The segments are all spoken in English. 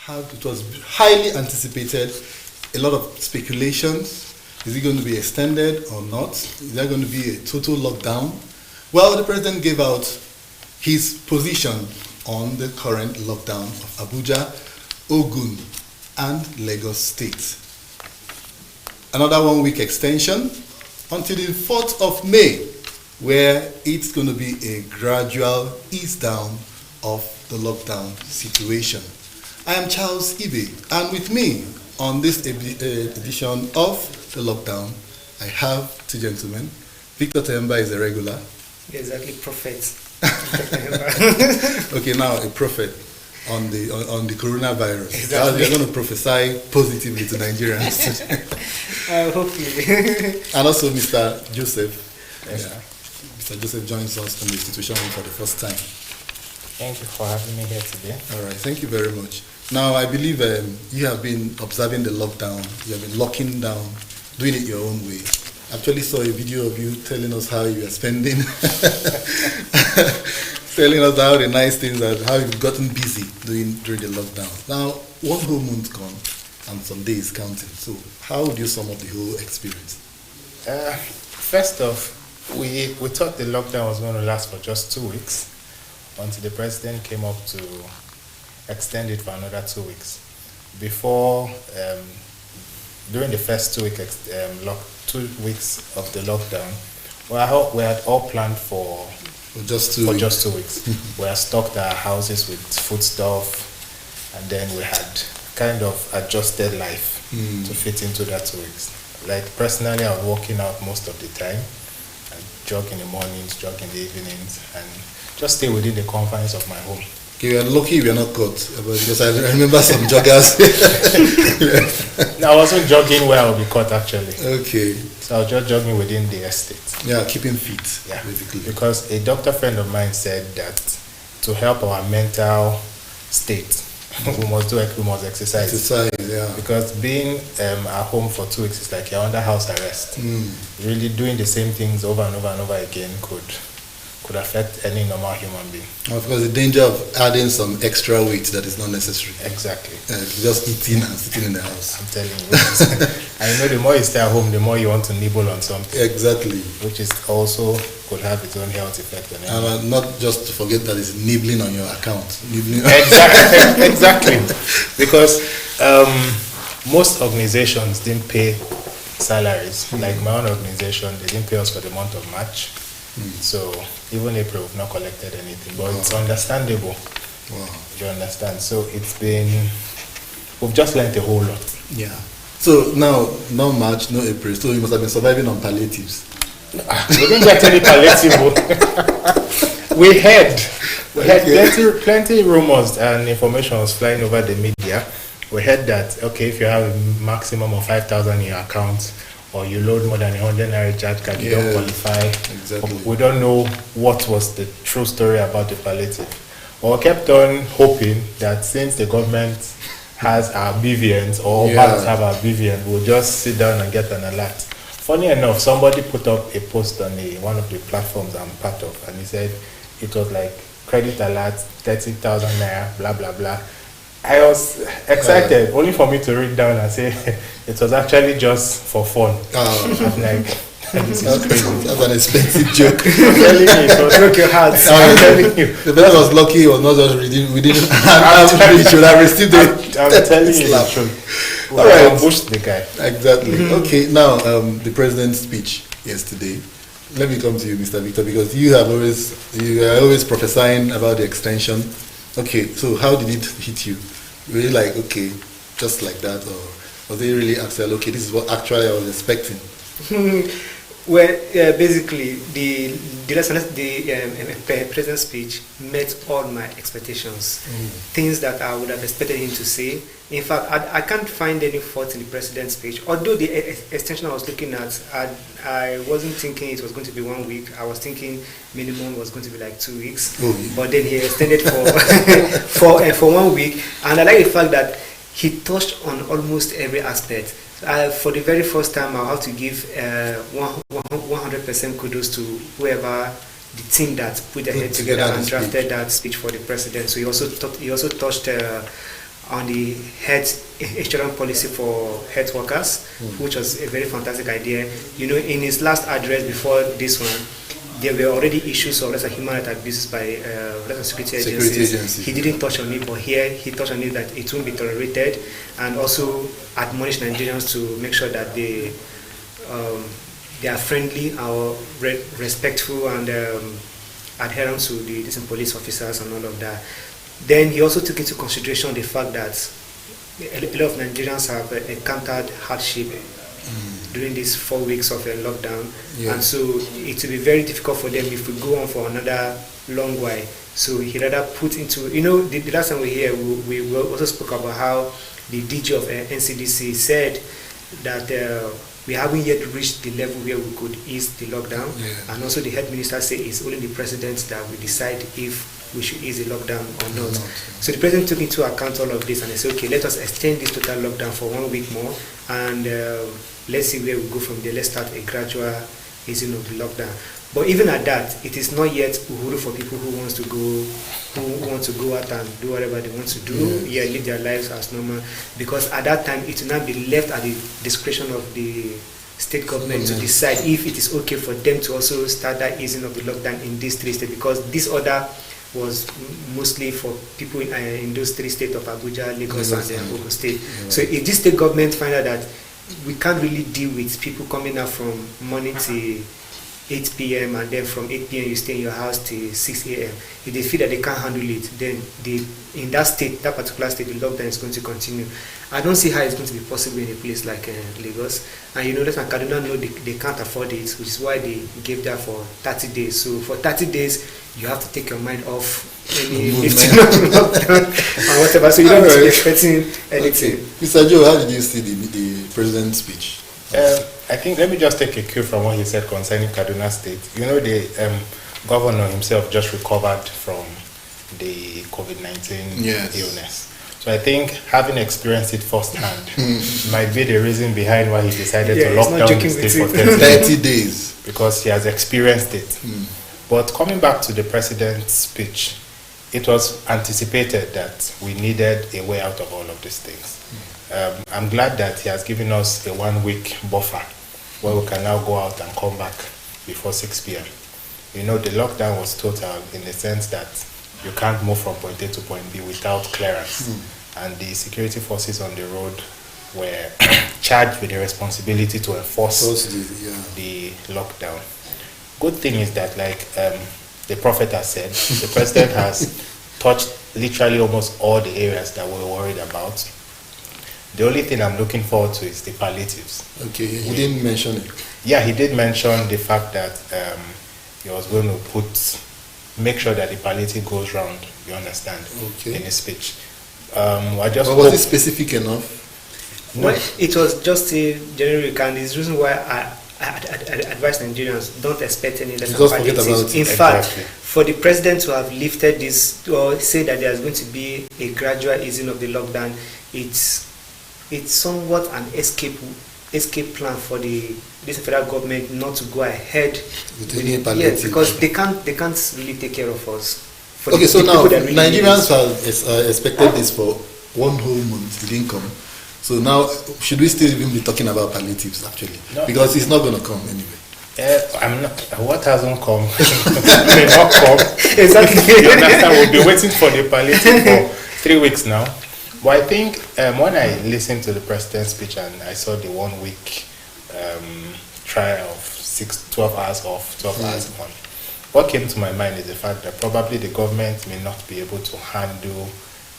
it was highly anticipated. A lot of speculations. Is it going to be extended or not? Is there going to be a total lockdown? Well, the president gave out his position on the current lockdown of Abuja, Ogun, and Lagos State. Another 1 week extension until the 4th of May, where it's going to be a gradual ease down of the lockdown situation. I am Charles Ibe, and with me on this edition of The Lockdown, I have two gentlemen. Victor Temba is a regular. Exactly, prophet. Okay, now a prophet on the coronavirus. Exactly. You're going to prophesy positively to Nigerians. Hopefully. And also Mr. Joseph. Yes, Mr. Joseph joins us on the situation for the first time. Thank you for having me here today. All right, thank you very much. Now, I believe you have been observing the lockdown. You have been locking down, doing it your own way. I actually saw a video of you telling us how you are spending, telling us how the nice things are, how you've gotten busy during the lockdown. Now, 1 whole month gone and some days counting. So, how would you sum up the whole experience? First off, we thought the lockdown was going to last for just 2 weeks until the president came up to extend it for another 2 weeks. Before, during the first 2 weeks of the lockdown, we had all planned for just 2 weeks. We had stocked our houses with foodstuff, and then we had kind of adjusted life to fit into that 2 weeks. Like personally, I was working out most of the time, and jog in the mornings, jog in the evenings, and just stay within the confines of my home. Okay, you're lucky we are not caught, because I remember some joggers. No, I wasn't jogging where I would be caught actually. Okay. So I was just jogging within the estate. Yeah, keeping fit, Yeah, basically. because a doctor friend of mine said that to help our mental state, we must exercise. Exercise, yeah. Because being at home for 2 weeks is like you're under house arrest. Really doing the same things over and over and over again could affect any normal human being. Of course, the danger of adding some extra weight that is not necessary. Exactly. Just eating and sitting in the house. I'm telling you. I know the more you stay at home, the more you want to nibble on something. Exactly. Which is also could have its own health effect on it. And not just to forget that it's nibbling on your account. Exactly. Because most organizations didn't pay salaries. Like my own organization, they didn't pay us for the month of March. So even April we've not collected anything, but it's understandable. Wow. You understand? So we've just learned a whole lot. Yeah. So now, no March, no April, so you must have been surviving on palliatives. We didn't get any palliative. we had plenty rumors and information was flying over the media. We heard that, okay, if you have a maximum of 5,000 in your account, or you load more than 100 naira charge card, you don't qualify. Exactly. We don't know what was the true story about the palliative. But we kept on hoping that since the government has our BVNs, or banks have our BVN, we'll just sit down and get an alert. Funny enough, somebody put up a post on one of the platforms I'm part of, and he said it was like credit alert, 30,000 naira, blah, blah, blah. I was excited, only for me to read down and say it was actually just for fun. I'm like, this is crazy. That's an expensive joke. I'm telling you, it was broke your heart. I'm telling you. The person was lucky he was not just reading. We didn't. We should have received it. I'm telling you the truth. All right. Ambushed the guy. Exactly. Okay. Now, the president's speech yesterday. Let me come to you, Mr. Victor, because you are always prophesying about the extension. Okay. So how did it hit you? Really, like, okay, just like that, or was it really actually, okay, this is what actually I was expecting? Well, basically, the president's speech met all my expectations. Things that I would have expected him to say. In fact, I can't find any fault in the president's speech. Although the extension I was looking at, I wasn't thinking it was going to be 1 week. I was thinking minimum was going to be like 2 weeks. But then he extended for 1 week. And I like the fact that he touched on almost every aspect. For the very first time, I'll have to give 100% kudos to whoever the team that put their head together and drafted that speech for the president. So he also touched on the health insurance policy for health workers, which was a very fantastic idea. You know, in his last address before this one, there were already issues of human rights abuses by security agencies. He didn't touch on it, but here he touched on it that it won't be tolerated, and also admonished Nigerians to make sure that they are friendly or respectful and adherent to the different police officers and all of that. Then he also took into consideration the fact that a lot of Nigerians have encountered hardship during these 4 weeks of a lockdown, and so it will be very difficult for them if we go on for another long while. So he rather put into, you know, the last time we were here, we also spoke about how the DG of NCDC said that we haven't yet reached the level where we could ease the lockdown, and also the health minister said it's only the president that will decide if we should ease the lockdown or not. So the president took into account all of this and he said, okay, let us extend this total lockdown for 1 week more, and let's see where we go from there. Let's start a gradual easing of the lockdown. But even at that, it is not yet uhuru for people who want to go out and do whatever they want to do, live their lives as normal. Because at that time, it will not be left at the discretion of the state government to decide if it is okay for them to also start that easing of the lockdown in these 3 states. Because this order was mostly for people in those 3 states of Abuja, Lagos, and Ogun State. So if this state government find out that we can't really deal with people coming out from morning to 8 p.m. and then from 8 p.m. you stay in your house till 6 a.m. If they feel that they can't handle it, then in that state, that particular state, the lockdown is going to continue. I don't see how it's going to be possible in a place like Lagos. And you know that Kaduna know they can't afford it, which is why they gave that for 30 days. So for 30 days, you have to take your mind off any lifting of lockdown and whatever. So you don't need to be expecting anything. Okay. Mr. Joe, how did you see the president's speech? I think let me just take a cue from what he said concerning Kaduna State. You know, the governor himself just recovered from the COVID-19 illness. So I think having experienced it firsthand might be the reason behind why he decided to lock down the state for 30 days. Because he has experienced it. But coming back to the president's speech, it was anticipated that we needed a way out of all of these things. I'm glad that he has given us a 1 week buffer where we can now go out and come back before 6 p.m. You know, the lockdown was total in the sense that you can't move from point A to point B without clearance. And the security forces on the road were charged with the responsibility to enforce the lockdown. Good thing is that, like the prophet has said, the president has touched literally almost all the areas that we were worried about. The only thing I'm looking forward to is the palliatives. Okay, he didn't mention it. Yeah, he did mention the fact that he was going to make sure that the palliative goes round, you understand, in his speech. But was it specific enough? No. Well, it was just a generic, and it's the reason why I advise Nigerians don't expect any less than palliatives. In fact, for the president to have lifted this or say that there's going to be a gradual easing of the lockdown, it's somewhat an escape plan for this federal government not to go ahead with any palliative. Yes, because they can't really take care of us. Okay, so now really Nigerians have expected this for 1 whole month. It didn't come. So now, should we still even be talking about palliatives actually? No. Because it's not going to come anyway. I'm not. What hasn't come may not come. Exactly. You understand? We'll be waiting for the palliative for 3 weeks now. But I think when I listened to the president's speech and I saw the 1 week trial of 12 hours off, 12 hours on, what came to my mind is the fact that probably the government may not be able to handle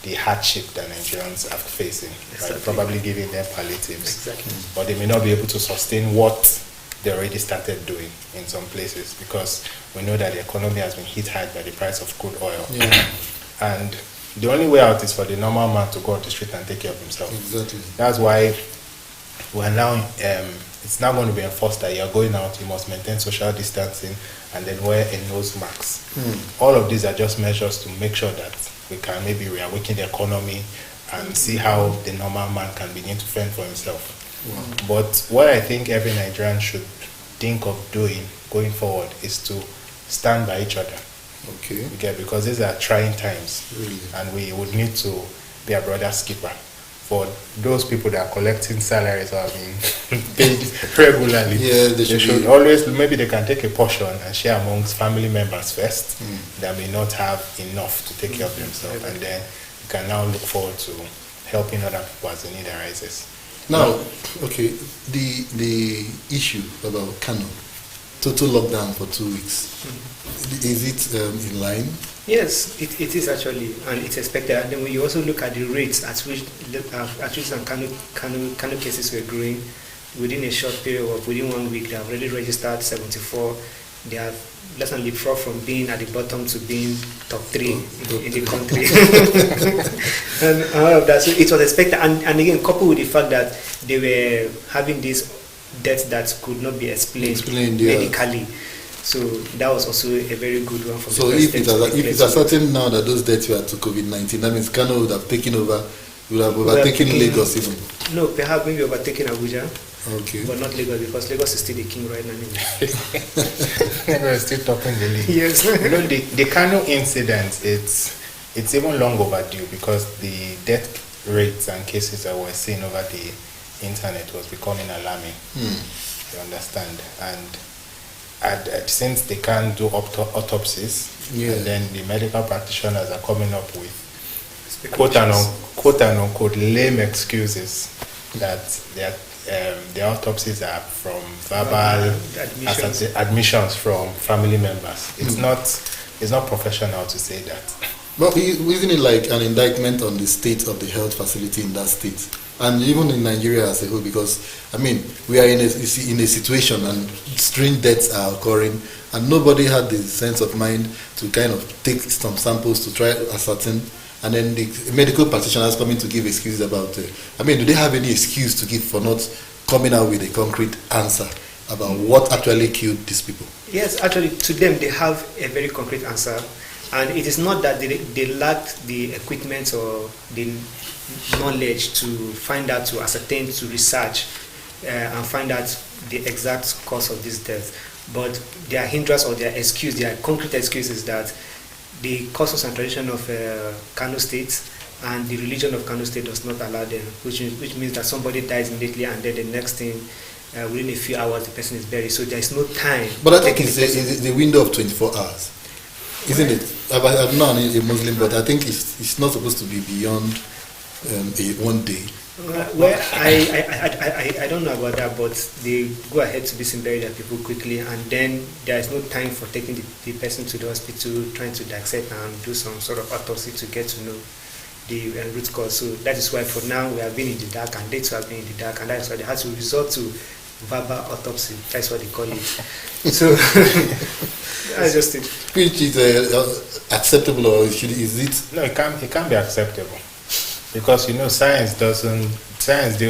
the hardship that Nigerians are facing, right? Probably giving them palliatives, but they may not be able to sustain what they already started doing in some places, because we know that the economy has been hit hard by the price of crude oil, and the only way out is for the normal man to go on the street and take care of himself. Exactly. That's why we're now, it's now going to be enforced that you're going out, you must maintain social distancing and then wear a nose mask. All of these are just measures to make sure that we can maybe reawaken the economy and see how the normal man can begin to fend for himself. But what I think every Nigerian should think of doing going forward is to stand by each other. Okay. Because these are trying times, and we would need to their brother's keeper. For those people that are collecting salaries or being paid regularly, Yeah, they should always, maybe they can take a portion and share amongst family members first that may not have enough to take care of themselves, and then you can now look forward to helping other people as the need arises. Now, okay, the issue about Kano, total lockdown for 2 weeks, is it in line? Yes, it is actually, and it's expected. And then when you also look at the rates at which some Kano cases were growing, within a short period of within 1 week, they have already registered 74. They have less than leapfrog from being at the bottom to being top 3 in the country. And all of that, so it was expected. And again, coupled with the fact that they were having these deaths that could not be explained medically. So that was also a very good one for so the president. So if it's ascertained now that those deaths were to COVID-19, that means Kano would have taken over, would have overtaken Lagos even. No, perhaps maybe overtaken Abuja. Okay. But not Lagos, because Lagos is still the king right now anyway. We're still talking the league. Yes. You know, the Kano incident, it's even long overdue, because the death rates and cases that we're seeing over the internet was becoming alarming. You understand? And since they can't do autopsies, and then the medical practitioners are coming up with quote and unquote lame excuses that their autopsies are from verbal admissions from family members. It's not professional to say that. But isn't it like an indictment on the state of the health facility in that state? And even in Nigeria as a whole, because, I mean, we are in a situation and strange deaths are occurring, and nobody had the sense of mind to kind of take some samples to try to ascertain, and then the medical practitioners coming to give excuses about it. I mean, do they have any excuse to give for not coming out with a concrete answer about what actually killed these people? Yes, actually, to them, they have a very concrete answer. And it is not that they lack the equipment or the knowledge to find out, to ascertain, to research, and find out the exact cause of this death. But their hindrance or their excuse, their concrete excuse is that the customs and tradition of Kano State and the religion of Kano State does not allow them, which means that somebody dies immediately and then the next thing, within a few hours, the person is buried. So there is no time. But I think it's the window of 24 hours. Isn't it? I'm not a Muslim, but I think it's not supposed to be beyond 1 day. Well, I don't know about that, but they go ahead to disinbury their people quickly, and then there is no time for taking the person to the hospital, trying to dissect and do some sort of autopsy to get to know the root cause. So that is why for now we have been in the dark, and they too have been in the dark, and that's why they had to resort to verbal autopsy. That's what they call it. So that's just it. Which is acceptable, or is it? No, it can't be acceptable, because science deals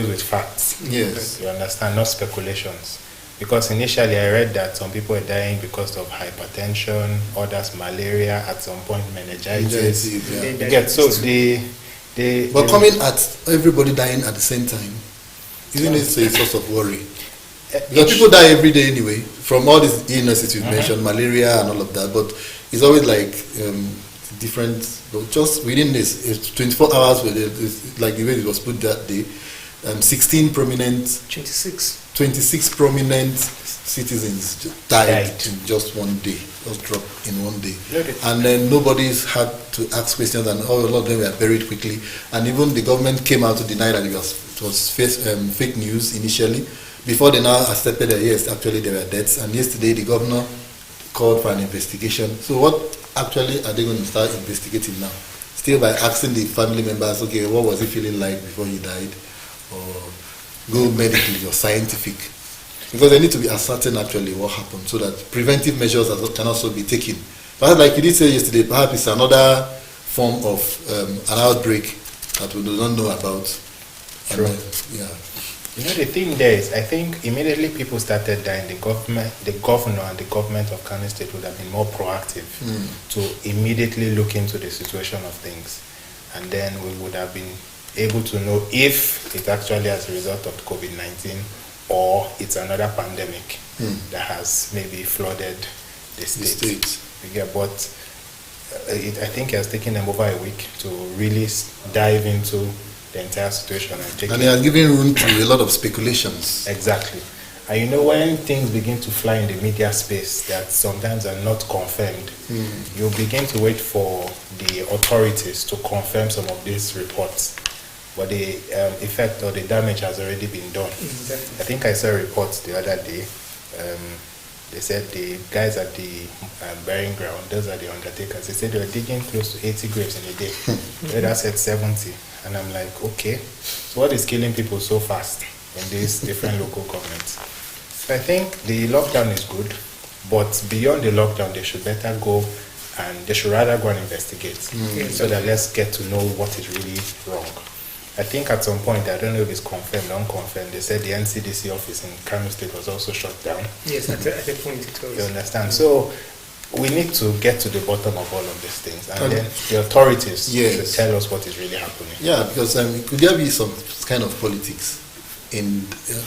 with facts. Yes. You understand, not speculations. Because initially I read that some people are dying because of hypertension, others malaria, at some point meningitis. Yeah. So but coming at everybody dying at the same time, isn't it a source of worry? Because people die every day anyway, from all these illnesses you've mentioned, malaria and all of that, but it's always like different, but just within this, it's 24 hours, like the way it was put that day, 26 prominent citizens died in just 1 day, just dropped in 1 day. And then nobody's had to ask questions, and a lot of them were buried quickly. And even the government came out to deny that it was fake news initially, before they now accepted that yes, actually there were deaths. And yesterday the governor called for an investigation. So what actually are they going to start investigating now? Still by asking the family members, okay, what was he feeling like before he died? Or go medically or scientific? Because they need to be ascertain actually what happened, so that preventive measures can also be taken. But like you did say yesterday, perhaps it's another form of an outbreak that we do not know about. True. The thing there is, I think immediately people started dying, the governor and the government of Kano State would have been more proactive to immediately look into the situation of things. And then we would have been able to know if it's actually as a result of COVID-19 or it's another pandemic that has maybe flooded the state. Yeah, but I think it has taken them over a week to really dive into the entire situation and it has given room to a lot of speculations. Exactly. And you know, when things begin to fly in the media space that sometimes are not confirmed, you begin to wait for the authorities to confirm some of these reports. But the effect or the damage has already been done. Exactly. I think I saw a report the other day. They said the guys at the burying ground, those are the undertakers, they said they were digging close to 80 graves in a day. The other said 70. And I'm like, okay, so what is killing people so fast in these different local governments? So I think the lockdown is good, but beyond the lockdown, they should better go and they should rather go and investigate so that let's get to know what is really wrong. I think at some point, I don't know if it's confirmed or unconfirmed, they said the NCDC office in Kano State was also shut down. Yes, at the point it was. You understand? So we need to get to the bottom of all of these things, and then the authorities should tell us what is really happening. Yeah, because could there be some kind of politics,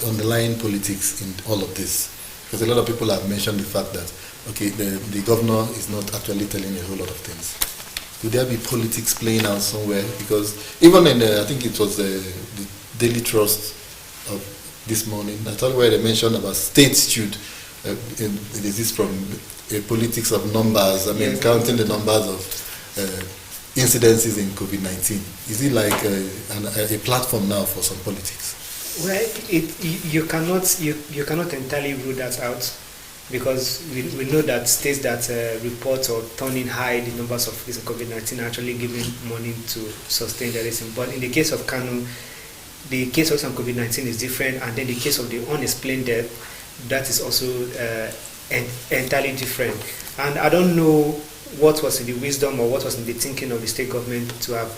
underlying politics in all of this? Because a lot of people have mentioned the fact that, okay, the governor is not actually telling a whole lot of things. Could there be politics playing out somewhere? Because even in, I think it was the Daily Trust of this morning, I thought where they mentioned about states should, this is from politics of numbers, counting the numbers of incidences in COVID-19. Is it like a platform now for some politics? Well, you cannot entirely rule that out, because we know that states that report or turn in high the numbers of cases of COVID-19 are actually giving money to sustain the reason. But in the case of Kano, the case of some COVID-19 is different, and then the case of the unexplained death, that is also entirely different. And I don't know what was in the wisdom or what was in the thinking of the state government to have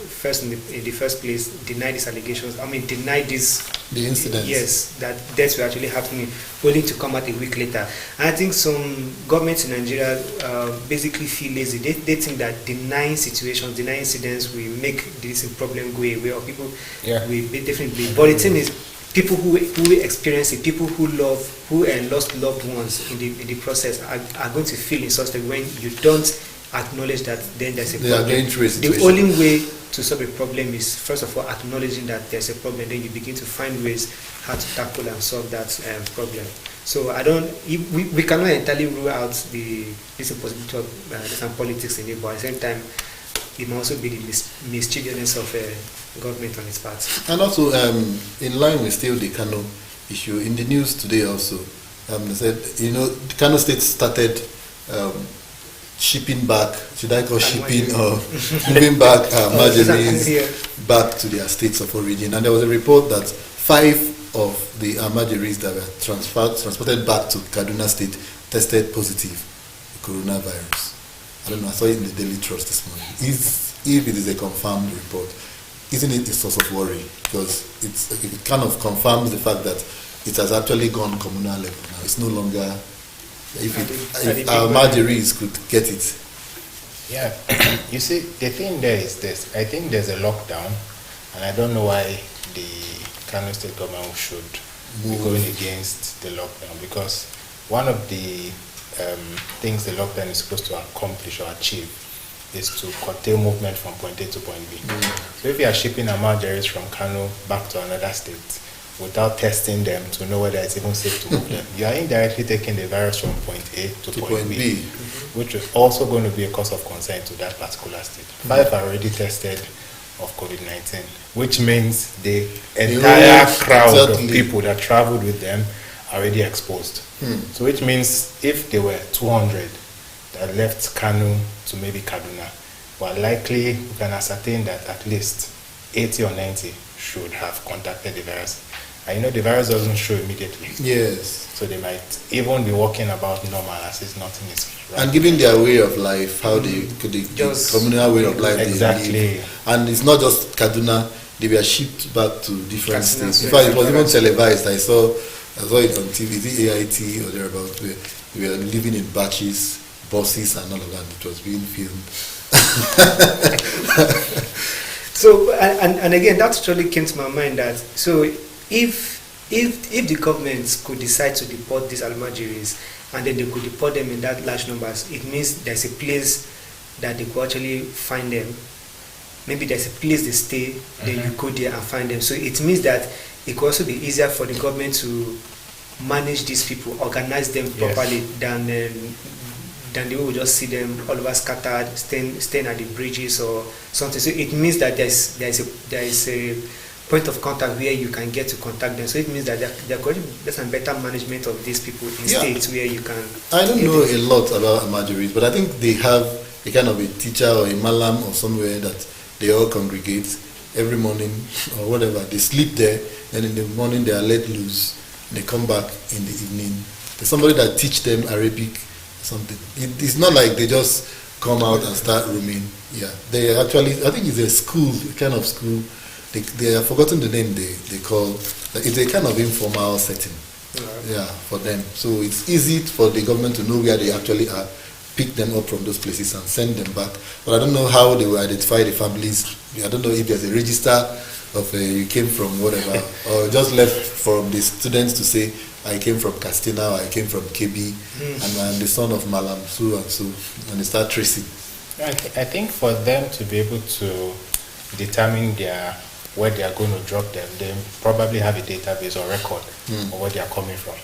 in the first place denied these allegations. Denied the incidents. Yes, that deaths were actually happening, only to come out a week later. And I think some governments in Nigeria basically feel lazy. They think that denying situations, denying incidents will make this problem go away, or people will definitely. But the thing is, people who experience it, people who lost loved ones in the process are going to feel insulted when you don't acknowledge that then there's a problem. The only way to solve a problem is, first of all, acknowledging that there's a problem, then you begin to find ways how to tackle and solve that problem. So we cannot entirely rule out this impossibility of some politics in it, but at the same time, it may also be the mischievousness of government on its part. And also, in line with still the Kano issue, in the news today also, they said, the Kano State started shipping back, should I call shipping or moving back Almajiris back to their states of origin. And there was a report that 5 of the Almajiris that were transported back to Kaduna State tested positive for coronavirus. I don't know, I saw it in the Daily Trust this morning. If it is a confirmed report, isn't it a source of worry? Because it kind of confirms the fact that it has actually gone communal level now. It's no longer, if our Almajiris could get it. Yeah, you see, the thing there is this. I think there's a lockdown, and I don't know why the Kano State government should be going against the lockdown, because one of the things the lockdown is supposed to accomplish or achieve is to curtail movement from point A to point B. So if you are shipping Almajiris from Kano back to another state without testing them to know whether it's even safe to move them, you are indirectly taking the virus from point A to point B, which is also going to be a cause of concern to that particular state. 5 are already tested of COVID-19, which means the entire crowd of people that traveled with them are already exposed. So which means if there were 200 that left Kano to maybe Kaduna, well, likely we can ascertain that at least 80 or 90 should have contacted the virus. And the virus doesn't show immediately. Yes. So they might even be walking about normal as if nothing is wrong. And given their way of life, how the communal way of life they live. And it's not just Kaduna, they were shipped back to different states. In fact, it was even televised. I saw it on TV, the AIT or thereabouts, where we were living in batches, buses and all of that. It was being filmed. So, and again, that actually came to my mind that, so if the governments could decide to deport these Almajiris, and then they could deport them in that large numbers, it means there's a place that they could actually find them. Maybe there's a place they stay, then you go there and find them. So it means that it could also be easier for the government to manage these people, organize them properly than they will just see them all over scattered, staying at the bridges or something. So it means that there is a point of contact where you can get to contact them. So it means that there's some better management of these people in states where you can. I don't know a lot about Amajoris, but I think they have a kind of a teacher or a malam or somewhere that they all congregate every morning or whatever. They sleep there, and in the morning they are let loose. They come back in the evening. There's somebody that teach them Arabic or something. It's not like they just come out and start roaming. Yeah, they actually, I think it's a school, a kind of school. They have forgotten the name they call. It's a kind of informal setting. Yeah, for them. So it's easy for the government to know where they actually are, pick them up from those places and send them back. But I don't know how they will identify the families. I don't know if there's a register of you came from whatever, or just left from the students to say, I came from Castina, or I came from KB, and I'm the son of Malam, so and so, and they start tracing. I think for them to be able to determine where they are going to drop them, they probably have a database or record of where they are coming from.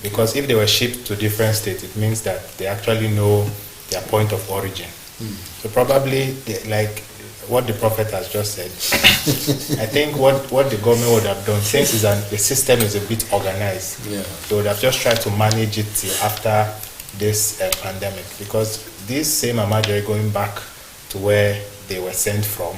Because if they were shipped to different states, it means that they actually know their point of origin. So probably, like what the prophet has just said, I think what the government would have done, since the system is a bit organized, they would have just tried to manage it till after this pandemic. Because this same Amajori going back to where they were sent from,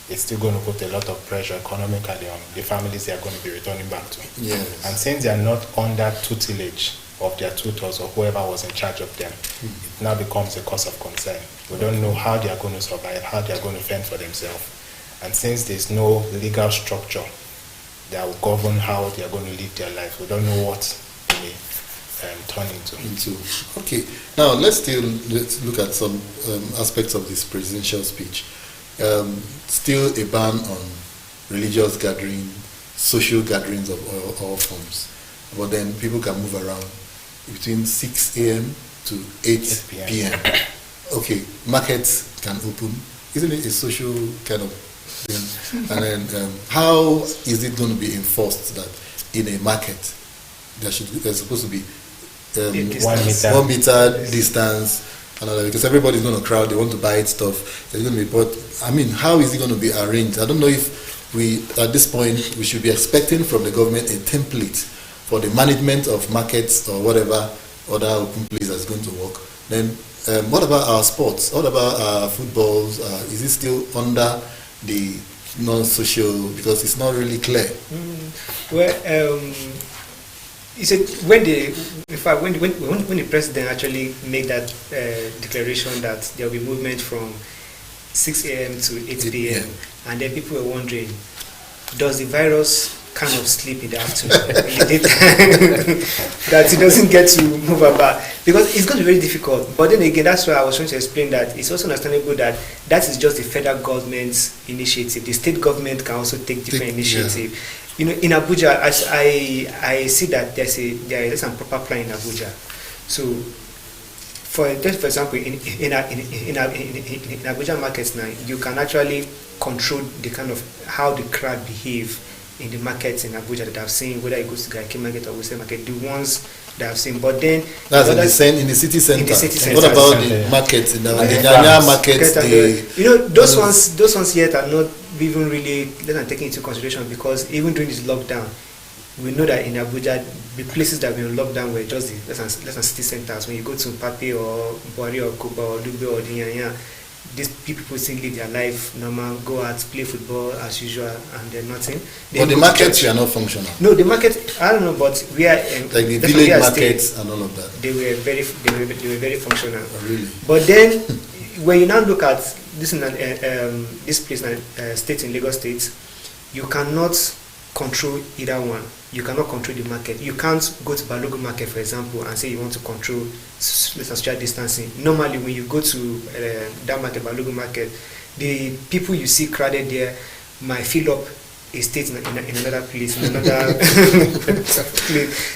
it's still going to put a lot of pressure economically on the families they are going to be returning back to. Yes. And since they are not under tutelage of their tutors or whoever was in charge of them, it now becomes a cause of concern. We don't know how they are going to survive, how they are going to fend for themselves. And since there's no legal structure that will govern how they are going to live their life, we don't know what they may turn into. Okay, now let's look at some aspects of this presidential speech. Still a ban on religious gathering, social gatherings of all forms. But then people can move around between 6 a.m. to 8 p.m. Okay, markets can open. Isn't it a social kind of thing? And then how is it going to be enforced that in a market there's supposed to be 1 meter distance? Because everybody's going to crowd, they want to buy stuff. There's going to be, but I mean, how is it going to be arranged? I don't know if at this point, we should be expecting from the government a template for the management of markets or whatever other open place that's going to work. Then, what about our sports? What about our footballs? Is it still under the non-social? Because it's not really clear. He said when the president actually made that declaration that there will be movement from 6 a.m. to 8 p.m. and then people were wondering, does the virus kind of sleep in the afternoon, in the daytime, that it doesn't get to move about? Because it's going to be very difficult. But then again, that's why I was trying to explain that it's also understandable that that is just the federal government's initiative. The state government can also take different initiative. Yeah. You know, in Abuja, I see that there is some proper plan in Abuja. So, for example, in Abuja markets now, you can actually control the kind of how the crowd behave in the markets in Abuja that I've seen, whether it goes to Garki Market or Western Market, the ones that I've seen. But then that's in the city center. What about the markets in the Nyanya markets? You know, those ones yet are not even really taken into consideration, because even during this lockdown, we know that in Abuja, the places that were in lockdown were just the less than city centers. When you go to Papi or Bori or Kuba or Dugbe or Dinyanya, these people still live their life normal, go out, play football as usual, and they're nothing. But the markets were not functional. No, the market, I don't know, but we are like the village markets and all of that. They were very functional. Oh, really? But then, when you now look at this place, state in Lagos State, you cannot control either one. You cannot control the market. You can't go to Balogun Market, for example, and say you want to control social distancing. Normally, when you go to that market, Balogun Market, the people you see crowded there might fill up a state in another place, in another place.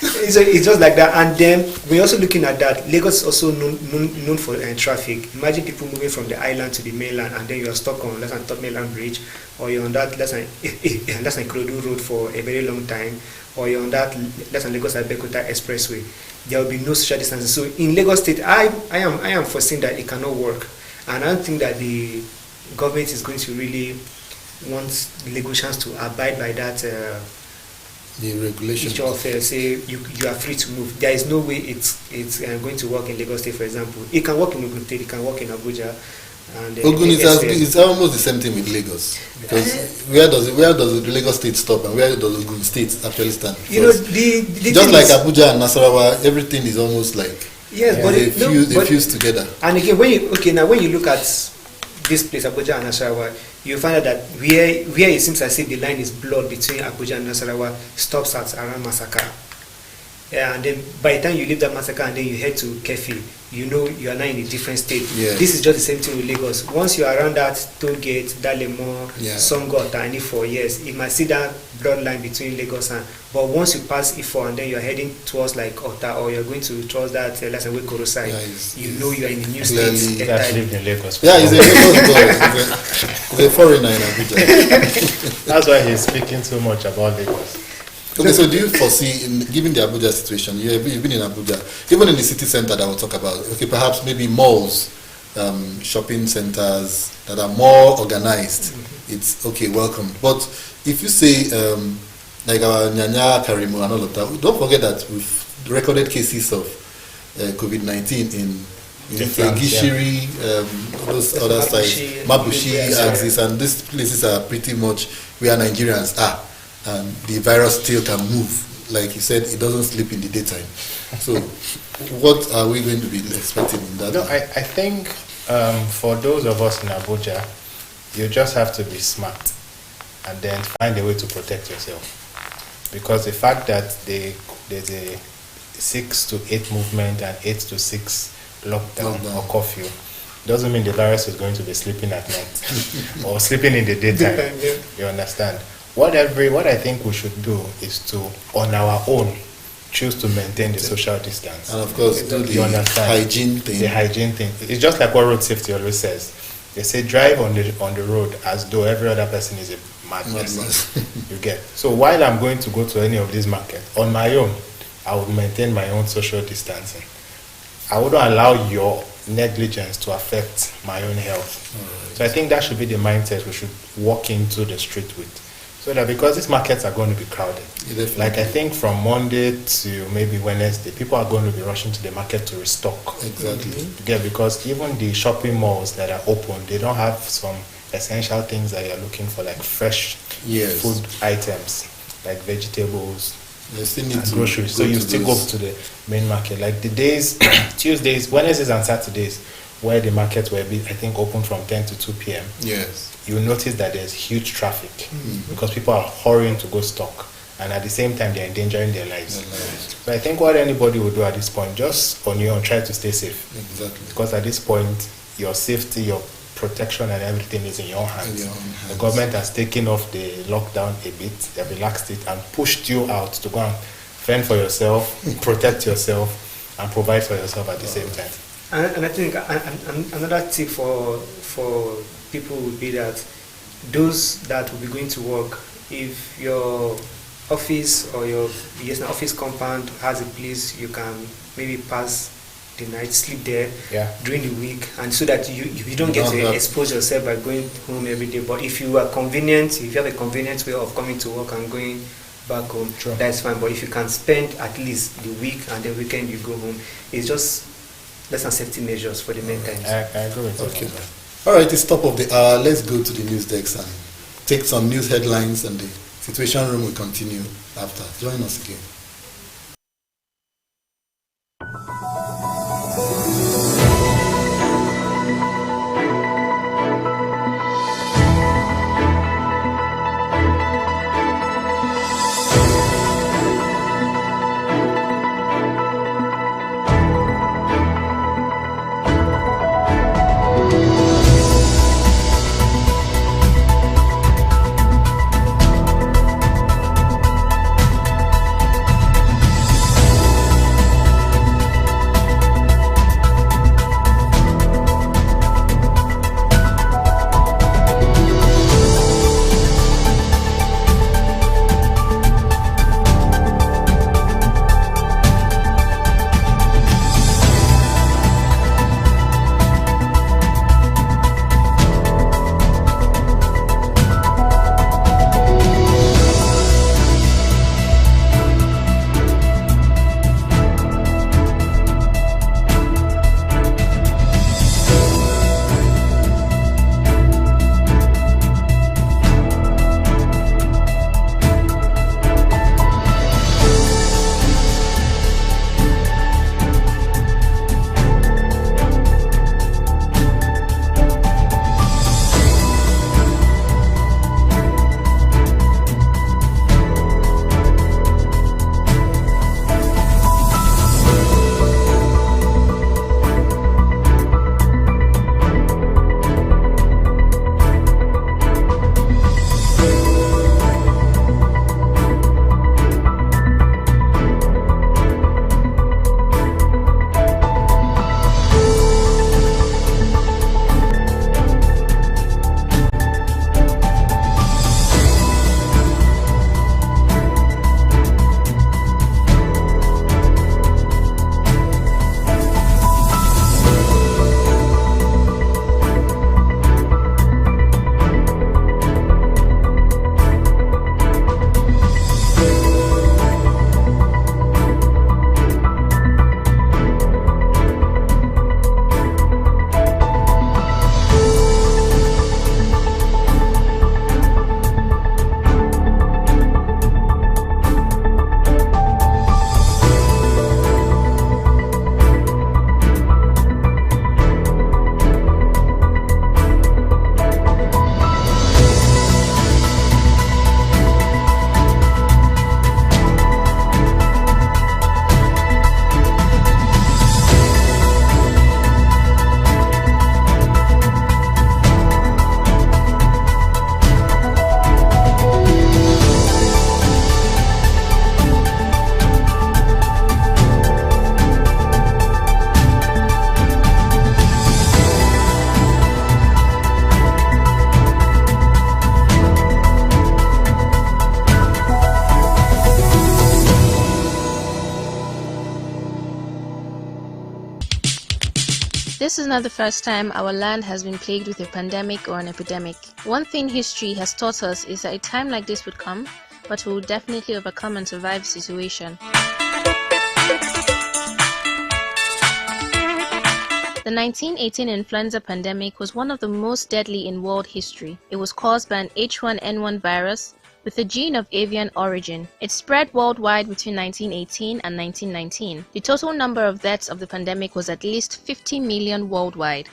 It's just like that. And then we're also looking at that. Lagos is also known for traffic. Imagine people moving from the island to the mainland, and then you're stuck on less than Top Mainland Bridge, or you're on that less than Ikorodu Road for a very long time, or you're on that less than Lagos Abeokuta Expressway. There will be no social distancing. So in Lagos State, I am foreseeing that it cannot work, and I don't think that the government is going to really want Lagosians to abide by that. The regulation of say you are free to move. There is no way it's going to work in Lagos State, for example. It can work in Ogun State, it can work in Abuja. And Ogun is almost the same thing with Lagos, because where does the Lagos State stop and where does Ogun State actually stand? You know, the just like Abuja and Nasarawa, everything is almost like but they fuse together. And again, when you look at this place, Abuja and Nasarawa, you find out that where it seems as if the line is blurred between Abuja and Nasarawa stops at around Masaka. And then by the time you leave that Masaka and then you head to Kefi, you know you are now in a different state. Yeah. This is just the same thing with Lagos. Once you are around that toll gate, that Lemo, Songo, Tani for years, you might see that blurred line between Lagos and. But once you pass Ifo and then you are heading towards like Ota, or you're going towards that let's say Korosai, you know you are in the new state. That's lived in Lagos. Yeah, he's a Lagos boy. He's a foreigner in Abuja. That's why he's speaking so much about Lagos. Okay, so do you foresee, given the Abuja situation, you've been in Abuja, even in the city center that we'll talk about, okay, perhaps maybe malls, shopping centers that are more organized, it's okay, welcome. But if you say, like our Nyanya, Karimu and all of that, don't forget that we've recorded cases of COVID-19 in Gishiri, those other sites, Mabushi, Axis, and these places are pretty much where Nigerians are. And the virus still can move. Like you said, it doesn't sleep in the daytime. So what are we going to be expecting in that? No, I think for those of us in Abuja, you just have to be smart and then find a way to protect yourself. Because the fact that there's a 6 to 8 movement and 8 to 6 lockdown or curfew doesn't mean the virus is going to be sleeping at night or sleeping in the daytime. You understand? What I think we should do is to, on our own, choose to maintain the social distance. And of course, do the hygiene thing. The hygiene thing. It's just like what road safety always says. They say drive on the road as though every other person is a mad person. You get. So while I'm going to go to any of these markets, on my own, I would maintain my own social distancing. I wouldn't allow your negligence to affect my own health. Right. So I think that should be the mindset we should walk into the street with. So that because these markets are going to be crowded. Like I think from Monday to maybe Wednesday, people are going to be rushing to the market to restock. Exactly. Yeah, because even the shopping malls that are open, they don't have some essential things that you're looking for, like fresh food items, like vegetables and groceries. So you still go to the main market. Like the days, Tuesdays, Wednesdays and Saturdays, where the market will be, I think, open from 10 to 2 p.m. Yes. You notice that there's huge traffic because people are hurrying to go stock, and at the same time they're endangering their lives. So I think what anybody would do at this point, just on your own, try to stay safe. Exactly. Because at this point, your safety, your protection and everything is in your hands. The government has taken off the lockdown a bit, they've relaxed it and pushed you out to go and fend for yourself, protect yourself, and provide for yourself at the same time. And I think another tip for people would be that those that will be going to work, if your office or your office compound has a place you can maybe pass the night, sleep there during the week, and so that you don't get to expose yourself by going home every day. But if you have a convenient way of coming to work and going back home, that's fine. But if you can spend at least the week and the weekend you go home, it's just less than safety measures for the meantime. I agree with you. Okay. All right, it's top of the hour. Let's go to the news desk and take some news headlines, and the Situation Room will continue after. Join us again. This is not the first time our land has been plagued with a pandemic or an epidemic. One thing history has taught us is that a time like this would come, but we will definitely overcome and survive the situation. The 1918 influenza pandemic was one of the most deadly in world history. It was caused by an H1N1 virus with a gene of avian origin. It spread worldwide between 1918 and 1919. The total number of deaths of the pandemic was at least 50 million worldwide.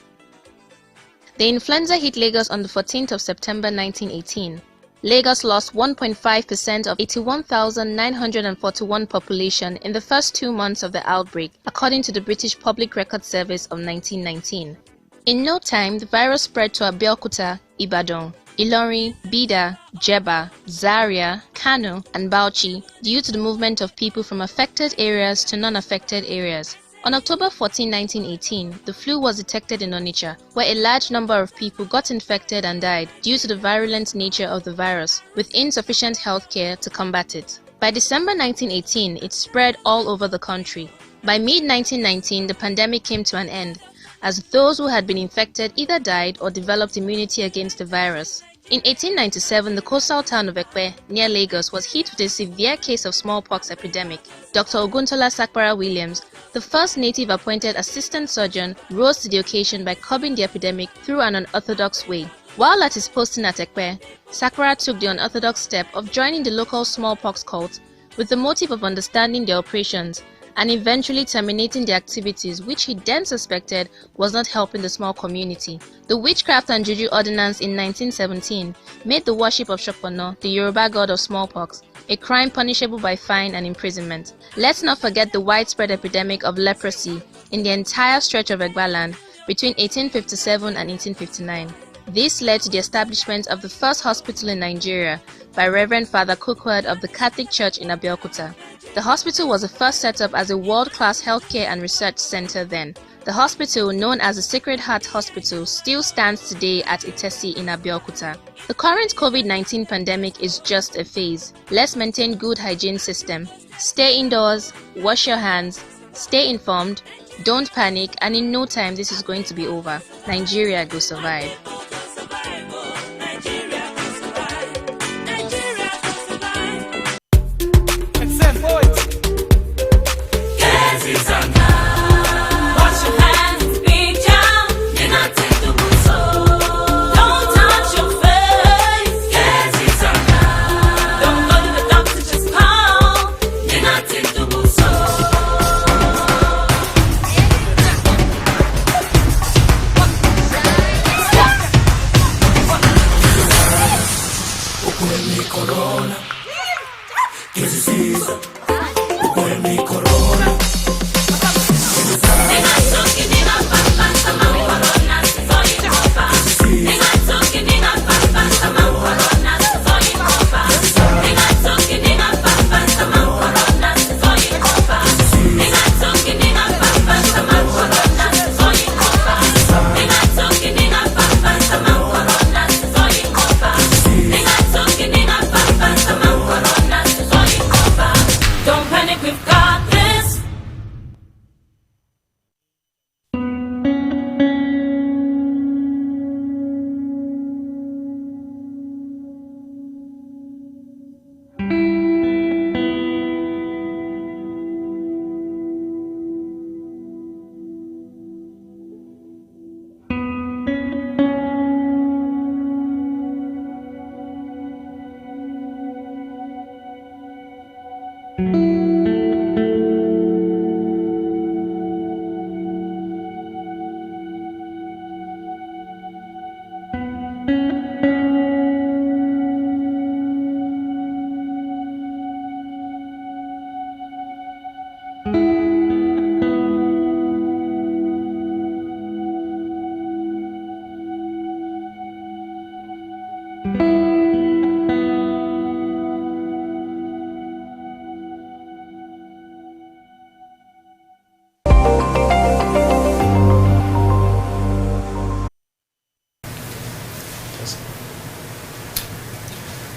The influenza hit Lagos on the 14th of September 1918. Lagos lost 1.5% of 81,941 population in the first 2 months of the outbreak, according to the British Public Record Service of 1919. In no time, the virus spread to Abeokuta, Ibadan, Ilorin, Bida, Jeba, Zaria, Kano, and Bauchi due to the movement of people from affected areas to non-affected areas. On October 14, 1918, the flu was detected in Onitsha, where a large number of people got infected and died due to the virulent nature of the virus, with insufficient health care to combat it. By December 1918, it spread all over the country. By mid-1919, the pandemic came to an end, as those who had been infected either died or developed immunity against the virus. In 1897, the coastal town of Ekpe, near Lagos, was hit with a severe case of smallpox epidemic. Dr. Oguntola Sakpara Williams, the first native appointed assistant surgeon, rose to the occasion by curbing the epidemic through an unorthodox way. While at his posting at Ekpe, Sakpara took the unorthodox step of joining the local smallpox cult with the motive of understanding their operations and eventually terminating the activities which he then suspected was not helping the small community. The Witchcraft and Juju Ordinance in 1917 made the worship of Shopono, the Yoruba god of smallpox, a crime punishable by fine and imprisonment. Let's not forget the widespread epidemic of leprosy in the entire stretch of Egbaland between 1857 and 1859. This led to the establishment of the first hospital in Nigeria by Reverend Father Cookwood of the Catholic Church in Abeokuta. The hospital was the first set up as a world-class healthcare and research center then. The hospital, known as the Sacred Heart Hospital, still stands today at Itesi in Abeokuta. The current COVID-19 pandemic is just a phase. Let's maintain good hygiene system. Stay indoors, wash your hands, stay informed, don't panic, and in no time this is going to be over. Nigeria will survive.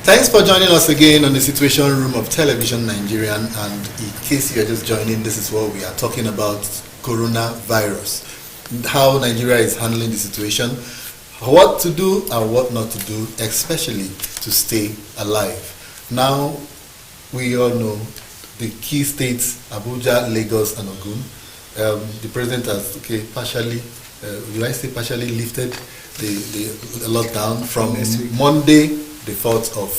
Thanks for joining us again on the Situation Room of Television Nigerian, and in case you're just joining, this is what we are talking about: coronavirus. how Nigeria is handling the situation, what to do and what not to do, especially to stay alive. Now, we all know the key states, Abuja, Lagos, and Ogun. The president has partially, partially lifted the lockdown from Monday, the 4th of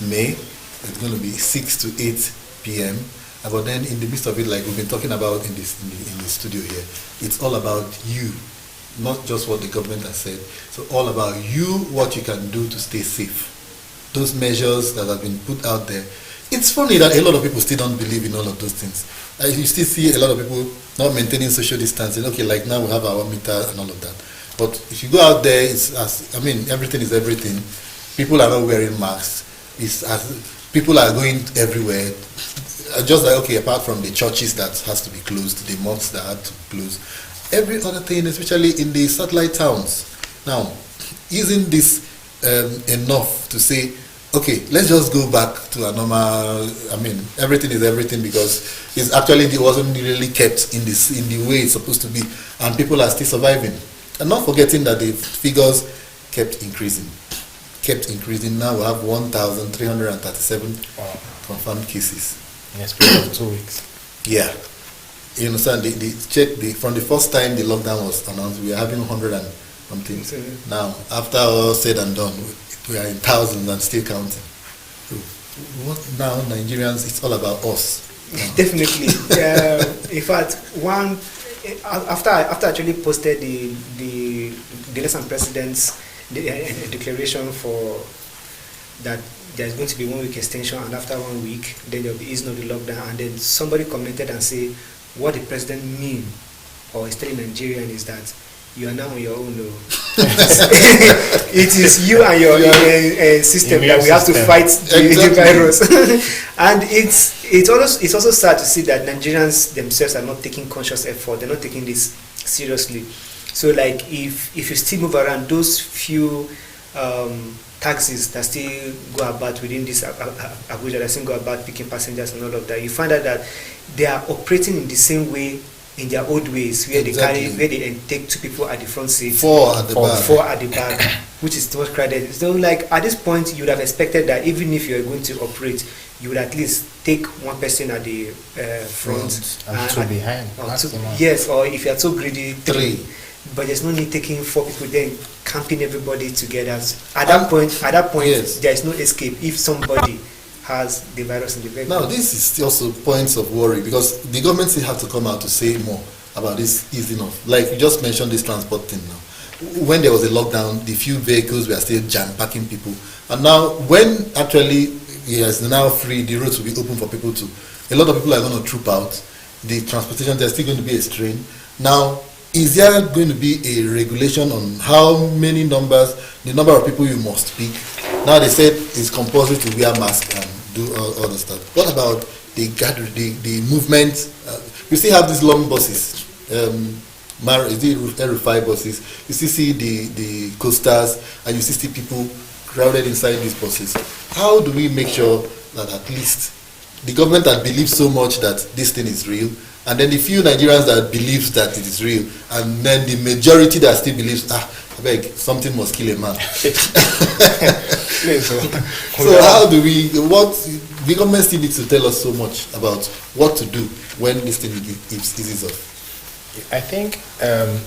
May. It's going to be 6 to 8 p.m. But then in the midst of it, like we've been talking about in the studio here, it's all about you, not just what the government has said. So all about you, what you can do to stay safe. Those measures that have been put out there. It's funny that a lot of people still don't believe in all of those things. You still see a lot of people not maintaining social distancing. Okay, like now we have our meter and all of that. But if you go out there, everything is everything. People are not wearing masks. People are going everywhere. Just like, apart from the churches that has to be closed, the mosques that had to close, every other thing, especially in the satellite towns. Now, isn't this enough to say, let's just go back to a normal, everything is everything, because it wasn't really kept in the way it's supposed to be, and people are still surviving. And not forgetting that the figures kept increasing. Now we have 1,337 confirmed cases. In a span of 2 weeks. Yeah. You understand? From the first time the lockdown was announced, we are having 100 and something. Now, after all said and done, we are in thousands and still counting. So, what now, Nigerians? It's all about us. Definitely. In fact, after I actually posted the lesson president's declaration for that there's going to be 1 week extension, and after 1 week, then there will be easing of the lockdown, and then somebody commented and say, what the president mean or is telling Nigerian is that you are now on your own. It is you and your system that we have to fight the virus. And it's also sad to see that Nigerians themselves are not taking conscious effort. They're not taking this seriously. So like if you still move around, those few taxis that still go about within this Abuja, that still go about picking passengers and all of that, you find out that they are operating in the same way in their old ways, where they take 2 people at the front seat, 4 at the back, which is too crowded. So like at this point, you would have expected that even if you are going to operate, you would at least take 1 person at the front and 2 behind. Yes, or if you are so greedy, 3. But there's no need taking 4 people then camping everybody together. At that point, yes, there is no escape if somebody has the virus in the vehicle. Now, this is also points of worry, because the government still have to come out to say more about this easing off. Like you just mentioned this transport thing now. When there was a lockdown, the few vehicles were still jam-packing people. And now, when actually it is now free, the roads will be open for people to. A lot of people are going to troop out. The transportation, there's still going to be a strain. Now, is there going to be a regulation on how many the number of people you must pick? Now they said it's compulsory to wear mask and do all the stuff. What about the movement? You still have these long buses, RFI buses. You still see the coasters, and you still see people crowded inside these buses. How do we make sure that at least the government that believes so much that this thing is real, and then the few Nigerians that believes that it is real, and then the majority that still believes, something must kill a man. So how do the government still needs to tell us so much about what to do when this thing eases off? I think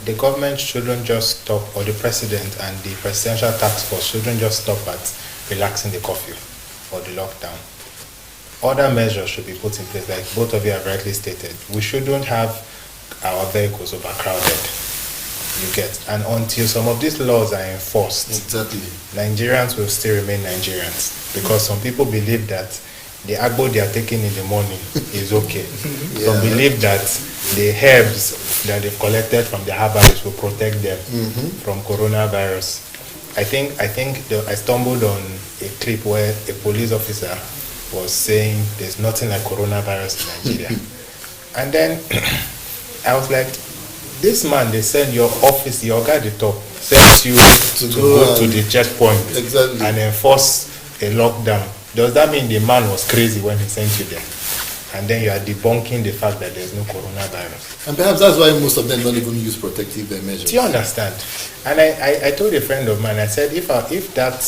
the government shouldn't just stop, or the president and the presidential task force shouldn't just stop at relaxing the curfew or the lockdown. Other measures should be put in place, like both of you have rightly stated. We shouldn't have our vehicles overcrowded. You get, and until some of these laws are enforced, exactly, Nigerians will still remain Nigerians, because some people believe that the agbo they are taking in the morning is okay. Some believe that the herbs that they've collected from the herbalists will protect them from coronavirus. I think I stumbled on a clip where a police officer was saying there's nothing like coronavirus in Nigeria. And then I was like, this man, they send your office, your guy at the top, sends you to go to the checkpoint and enforce a lockdown. Does that mean the man was crazy when he sent you there? and then you are debunking the fact that there's no coronavirus. And perhaps that's why most of them don't even use protective measures. Do you understand? And I told a friend of mine, I said, if that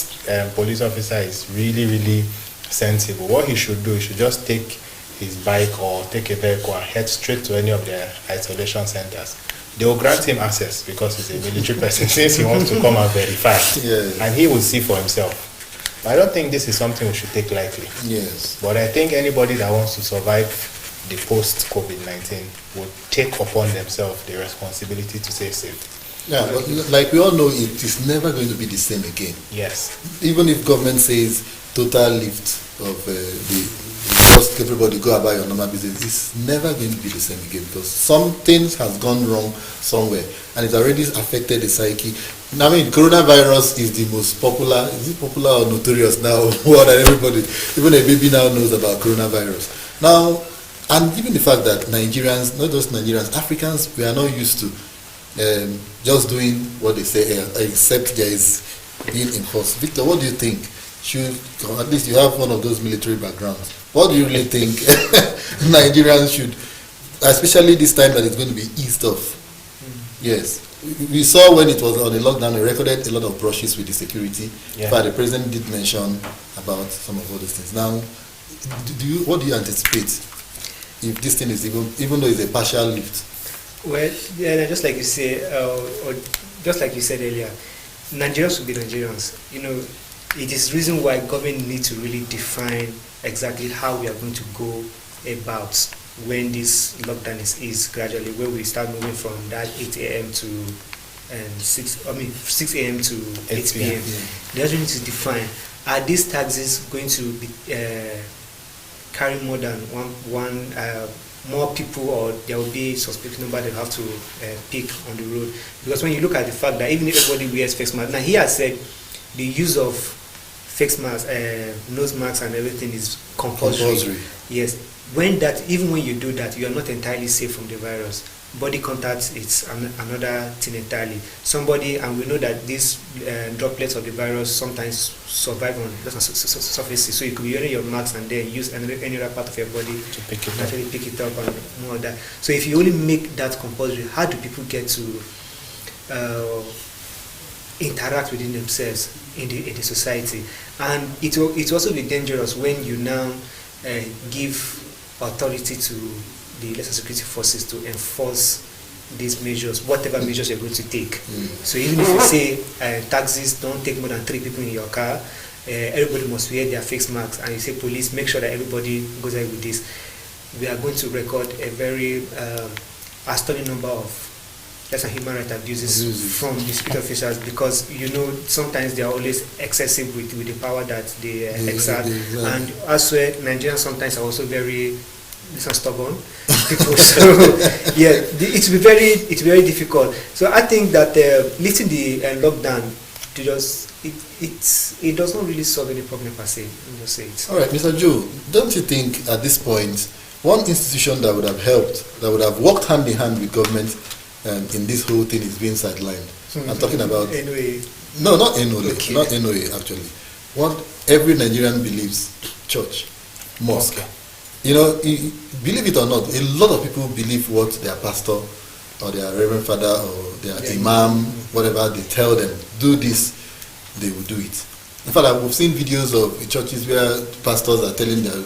police officer is really, really sensible, what he should do, he should just take his bike or take a vehicle and head straight to any of their isolation centers. They will grant him access because he's a military person since he wants to come and verify. Yes. And he will see for himself. But I don't think this is something we should take lightly. Yes. But I think anybody that wants to survive the post-COVID-19 will take upon themselves the responsibility to stay safe. Yeah, but like we all know, it is never going to be the same again. Yes. Even if government says total lift of just everybody go about your normal business, it's never going to be the same again because some things has gone wrong somewhere and it's already affected the psyche. I mean, coronavirus is the most popular, is it popular or notorious now more than everybody, even a baby now knows about coronavirus. Now, and even the fact that Nigerians, not just Nigerians, Africans, we are not used to just doing what they say, except there is being enforced. Victor, what do you think? Should, at least you have one of those military backgrounds, what do you really think Nigerians should, especially this time that it's going to be eased off? Yes. We saw when it was on the lockdown, we recorded a lot of brushes with the security. Yeah. But the president did mention about some of all these things. Now, what do you anticipate if this thing is even though it's a partial lift? Well, yeah, just like you say, or just like you said earlier, Nigerians will be Nigerians. You know, it is reason why government needs to really define exactly how we are going to go about when this lockdown is eased gradually, where we start moving from that 8 a.m. to 6 a.m. to 8 p.m. Yeah. They also need to define, are these taxes going to be carry more than one more people, or there will be a suspect number they have to pick on the road? Because when you look at the fact that even if everybody wears face masks, now he has said the use of face masks, nose masks and everything is compulsory. Yes. Even when you do that, you are not entirely safe from the virus. Body contact, it's another thing entirely. And we know that these droplets of the virus sometimes survive on surfaces. So you could be wearing your mask and then use any other part of your body To pick it naturally pick it up and more of that. So if you only make that compulsory, how do people get to interact within themselves in the society? And it will also be dangerous when you now give authority to the lesser security forces to enforce these measures, whatever measures you're going to take. So even if you say taxis, don't take more than 3 people in your car, everybody must wear their face masks, and you say police, make sure that everybody goes ahead with this, we are going to record a very astonishing number of less than human rights abuses from the security officials, because you know sometimes they are always excessive with the power that they exert, and also Nigerians sometimes are also very stubborn people. So yeah, it's very difficult. So I think that lifting the lockdown to just it does not really solve any problem per se. Just say it. All right, Mr. Joe, don't you think at this point one institution that would have helped, that would have worked hand in hand with government in this whole thing is being sidelined? I'm talking about NOA. No, not NOA, Okay. not NOA actually. What every Nigerian believes, church, mosque. Okay. You know, believe it or not, a lot of people believe what their pastor or their reverend father or their imam, whatever they tell them, do this, they will do it. In fact, we've seen videos of churches where pastors are telling their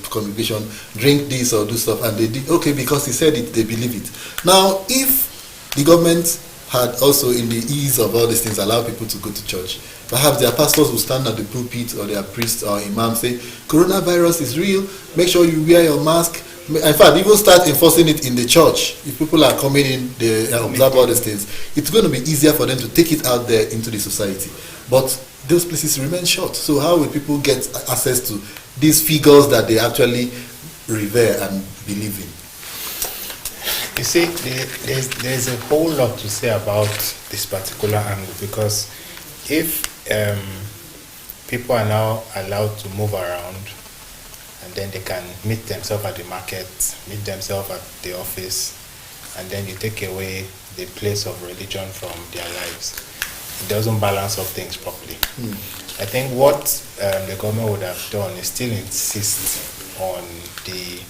congregation, drink this or do stuff, and they did, okay, because he said it, they believe it. Now, if the government had also, in the ease of all these things, allowed people to go to church, perhaps their pastors will stand at the pulpit, or their priest or imam say, coronavirus is real, make sure you wear your mask. In fact, even start enforcing it in the church. If people are coming in, they observe all these things, it's going to be easier for them to take it out there into the society. But those places remain shut. So how will people get access to these figures that they actually revere and believe in? You see, there's a whole lot to say about this particular angle, because if people are now allowed to move around, and then they can meet themselves at the market, meet themselves at the office, and then you take away the place of religion from their lives, it doesn't balance up things properly. I think what the government would have done is still insist on the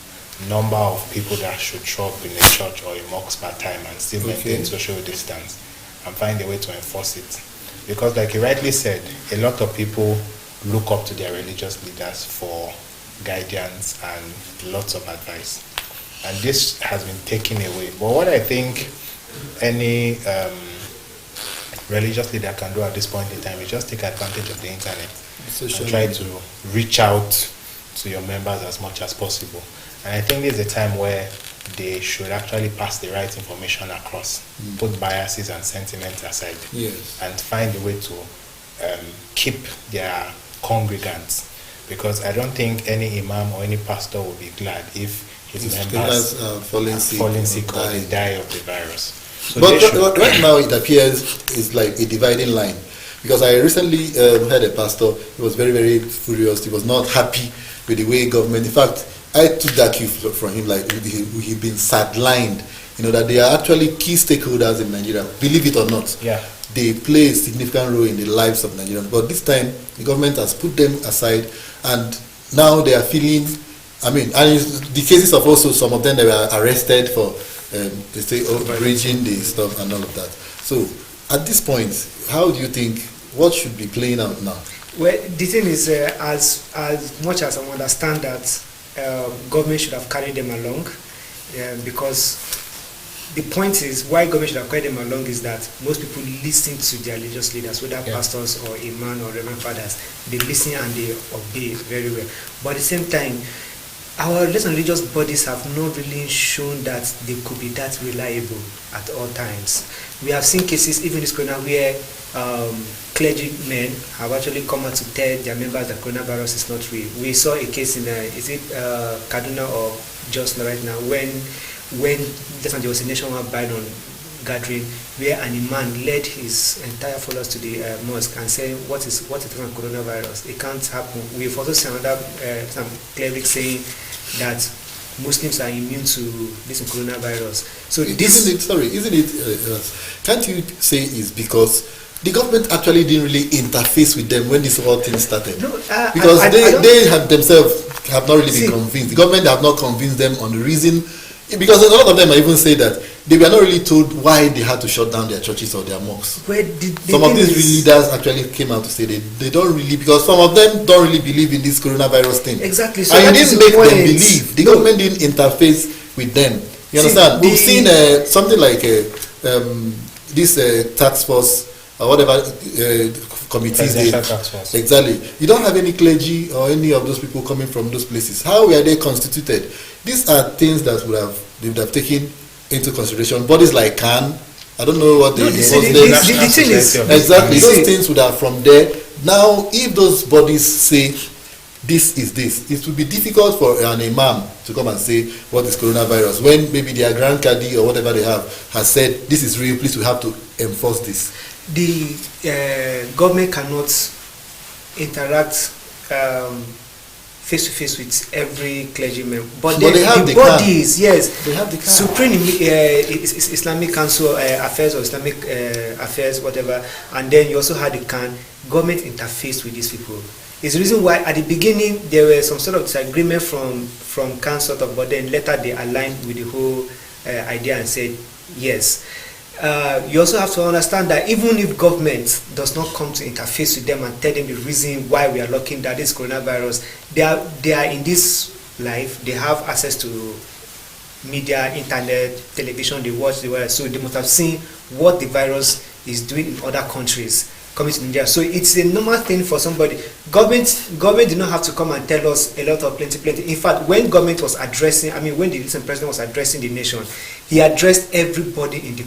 number of people that should show up in a church or a mosque per time and still maintain social distance and find a way to enforce it. Because like you rightly said, a lot of people look up to their religious leaders for guidance and lots of advice. And this has been taken away. But what I think any religious leader can do at this point in time is just take advantage of the internet and try to reach out to your members as much as possible. And I think this is a time where they should actually pass the right information across, put biases and sentiments aside, and find a way to keep their congregants. Because I don't think any imam or any pastor will be glad if his members fallen sick or they die of the virus. So but right now it appears it's like a dividing line. Because I recently heard a pastor, he was very, very furious. He was not happy with the way government, in fact, I took that cue from him, like he'd been sidelined, that they are actually key stakeholders in Nigeria, believe it or not. Yeah. They play a significant role in the lives of Nigerians. But this time, the government has put them aside, and now they are feeling, and the cases of also some of them they were arrested for, they say, bridging the stuff and all of that. So, at this point, how do you think, what should be playing out now? Well, the thing is, as much as I understand that government should have carried them along, because the point is why government should have carried them along is that most people listen to their religious leaders, whether pastors or imam or reverend fathers. They listen and they obey very well. But at the same time, our religious bodies have not really shown that they could be that reliable at all times. We have seen cases, even this corona, where clergymen have actually come out to tell their members that coronavirus is not real. We saw a case in Kaduna or Jos right now when there was a nationwide ban on gathering, where an imam led his entire followers to the mosque and said, what is coronavirus? It can't happen. We've also seen another some clerics saying that Muslims are immune to this coronavirus. So can't you say it's because the government actually didn't really interface with them when this whole thing started? No, because they have themselves have not really been convinced. The government have not convinced them on the reason, because a lot of them even say that they were not really told why they had to shut down their churches or their mosques. Some of these leaders actually came out to say they don't really, because some of them don't really believe in this coronavirus thing. Exactly. So and you didn't make them believe. The government didn't interface with them. You understand? We've seen something like this task force or whatever committees. Exactly. You don't have any clergy or any of those people coming from those places. How were they constituted? These are things that they would have taken into consideration. Bodies like CAN, I don't know what the thing is. Exactly. Those things would have from there. Now, if those bodies say this is this, it would be difficult for an imam to come and say what is coronavirus when maybe their grand kadi or whatever they have has said this is real, please we have to enforce this. The government cannot interact face to face with every clergyman, but they have the bodies. They have the Supreme Islamic Council Affairs or Islamic Affairs, whatever, and then you also had the CAN. Government interfaced with these people. It's the reason why at the beginning there was some sort of disagreement from CAN sort of, but then later they aligned with the whole idea and said yes. You also have to understand that even if government does not come to interface with them and tell them the reason why we are looking at this coronavirus, they are in this life, they have access to media, internet, television, they watch the world, so they must have seen what the virus is doing in other countries coming to Nigeria. So it's a normal thing for somebody. Government did not have to come and tell us a lot of plenty. In fact, when government was addressing, when the recent president was addressing the nation, he addressed everybody in the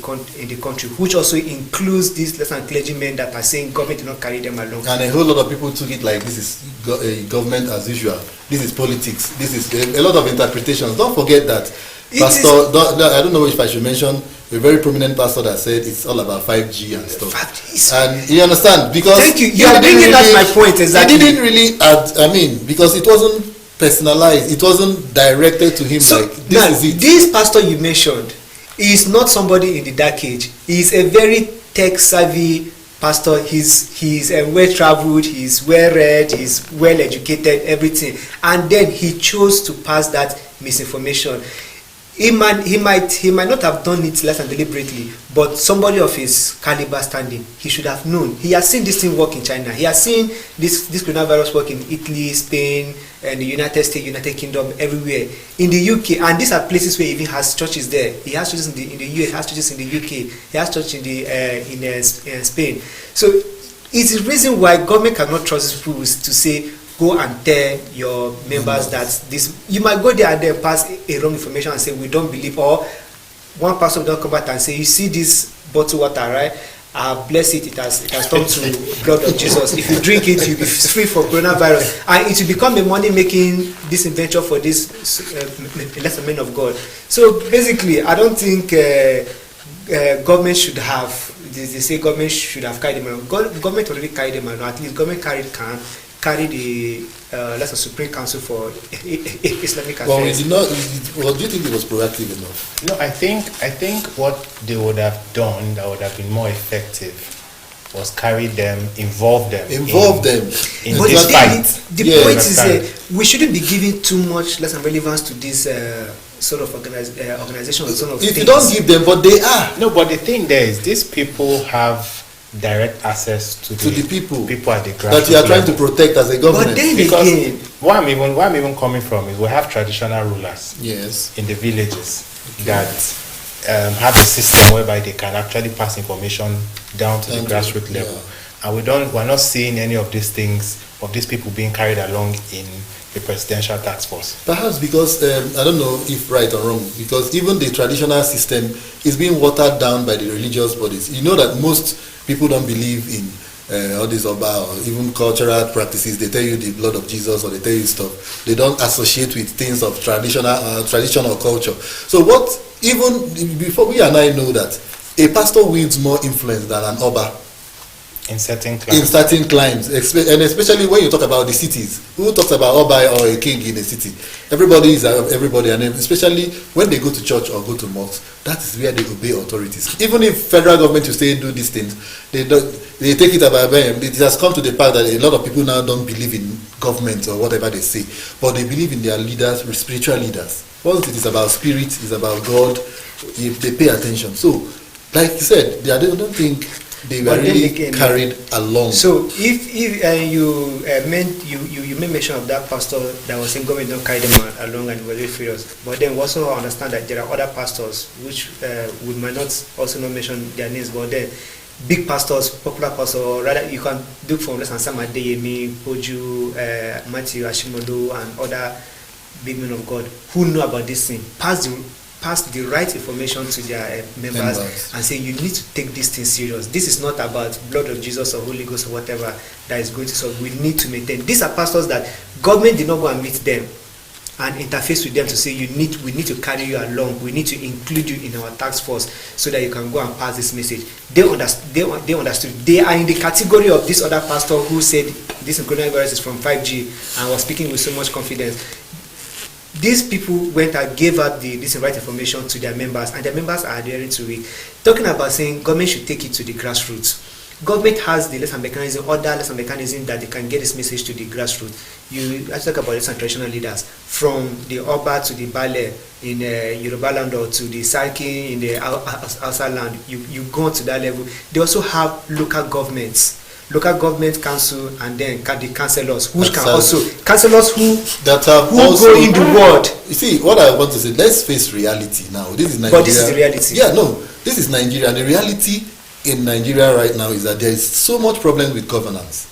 country, which also includes these lesser clergymen that are saying government did not carry them along. And a whole lot of people took it like this is government as usual. This is politics. This is a lot of interpretations. Don't forget that pastor. I don't know if I should mention a very prominent pastor that said it's all about 5G and stuff. And you understand? Because thank you. You are bringing up my point exactly. He didn't really add, because it wasn't personalized. It wasn't directed to him like this is it. This pastor you mentioned is not somebody in the dark age. He is a very tech savvy pastor, he's well traveled, he's well read, he's well educated, everything, and then he chose to pass that misinformation. He might not have done it less than deliberately, but somebody of his caliber standing, he should have known. He has seen this thing work in China. He has seen this coronavirus work in Italy, Spain, and the United States, United Kingdom, everywhere. In the UK, and these are places where he even has churches there. He has churches in the US, he has churches in the UK, he has churches in Spain. So it's the reason why government cannot trust these people to say, go and tell your members that this. You might go there and then pass a wrong information and say we don't believe, or one pastor will come back and say, you see this bottle water, right? Bless it. It has turned to blood of Jesus. If you drink it, you'll be free from coronavirus, and it will become a money-making disinventure for this lesser men of God. So basically, I don't think government should have. They say government should have carried them around. Government already carried them around. At least government carried the Supreme Council for Islamic Affairs. Well, we did not. Well, do you think it was proactive enough? No, I think what they would have done that would have been more effective was carry them, involve them in but this fight. The point is we shouldn't be giving too much lesson relevance to this sort of organization. Sort of if you don't give them, but they are. No, but the thing there is, these people have direct access to the people at the grassroots that you are trying to protect as a government. But then because again, where I'm even coming from is we have traditional rulers yes in the villages that have a system whereby they can actually pass information down to the grassroots level, and we're not seeing any of these things, of these people being carried along in the presidential task force. Perhaps because I don't know if right or wrong, because even the traditional system is being watered down by the religious bodies. You know that most people don't believe in all this Oba or even cultural practices. They tell you the blood of Jesus, or they tell you stuff. They don't associate with things of traditional culture. So what, even before we and I know that a pastor wields more influence than an Oba in certain climes, and especially when you talk about the cities. Who talks about Oba or a king in a city? Everybody is everybody, and especially when they go to church or go to mosque, that is where they obey authorities. Even if federal government will say do these things, they take it about them. It has come to the part that a lot of people now don't believe in government or whatever they say, but they believe in their leaders, spiritual leaders. Once it is about spirit, it's about God, if they pay attention. So, like you said, I don't think they were really carried along. So if you made mention of that pastor that was saying government don't carry them along and were very furious, but then we also understand that there are other pastors which we might not also not mention their names, but then big pastors, popular pastors, or rather you can look from less than Sam Adeyemi, Poju, Matthew Ashimodo, and other big men of God who know about this thing, pass the right information to their members and say you need to take this thing serious. This is not about blood of Jesus or Holy Ghost or whatever that is going to solve. We need to maintain. These are pastors that government did not go and meet them and interface with them to say we need to carry you along. We need to include you in our task force so that you can go and pass this message. They understood. They are in the category of this other pastor who said this coronavirus is from 5G and was speaking with so much confidence. These people went and gave out this right information to their members, and their members are adhering to it. Talking about saying government should take it to the grassroots. Government has the lesson mechanism, other lesson mechanism that they can get this message to the grassroots. You talk about lesson traditional leaders, from the Oba to the Bale in Yoruba land or to the Saki in the Hausa land. You go on to that level. They also have local government council, and then the councillors who can also councillors who go in the world. You see, what I want to say, let's face reality now. This is Nigeria. But this is the reality. Yeah, no, this is Nigeria. And the reality in Nigeria right now is that there is so much problem with governance.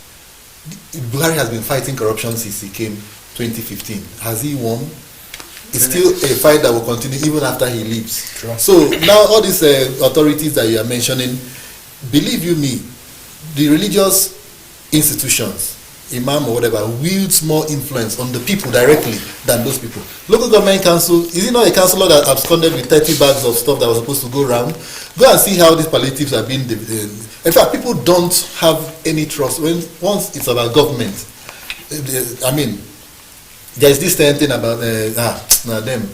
Buhari has been fighting corruption since he came 2015. Has he won? It's still a fight that will continue even after he leaves. True. So now all these authorities that you are mentioning, believe you me, the religious institutions, imam or whatever, wields more influence on the people directly than those people. Local government council, is it not a councillor that absconded with 30 bags of stuff that was supposed to go around? Go and see how these palliatives are being in fact, people don't have any trust once it's about government. I mean, there's this thing about them.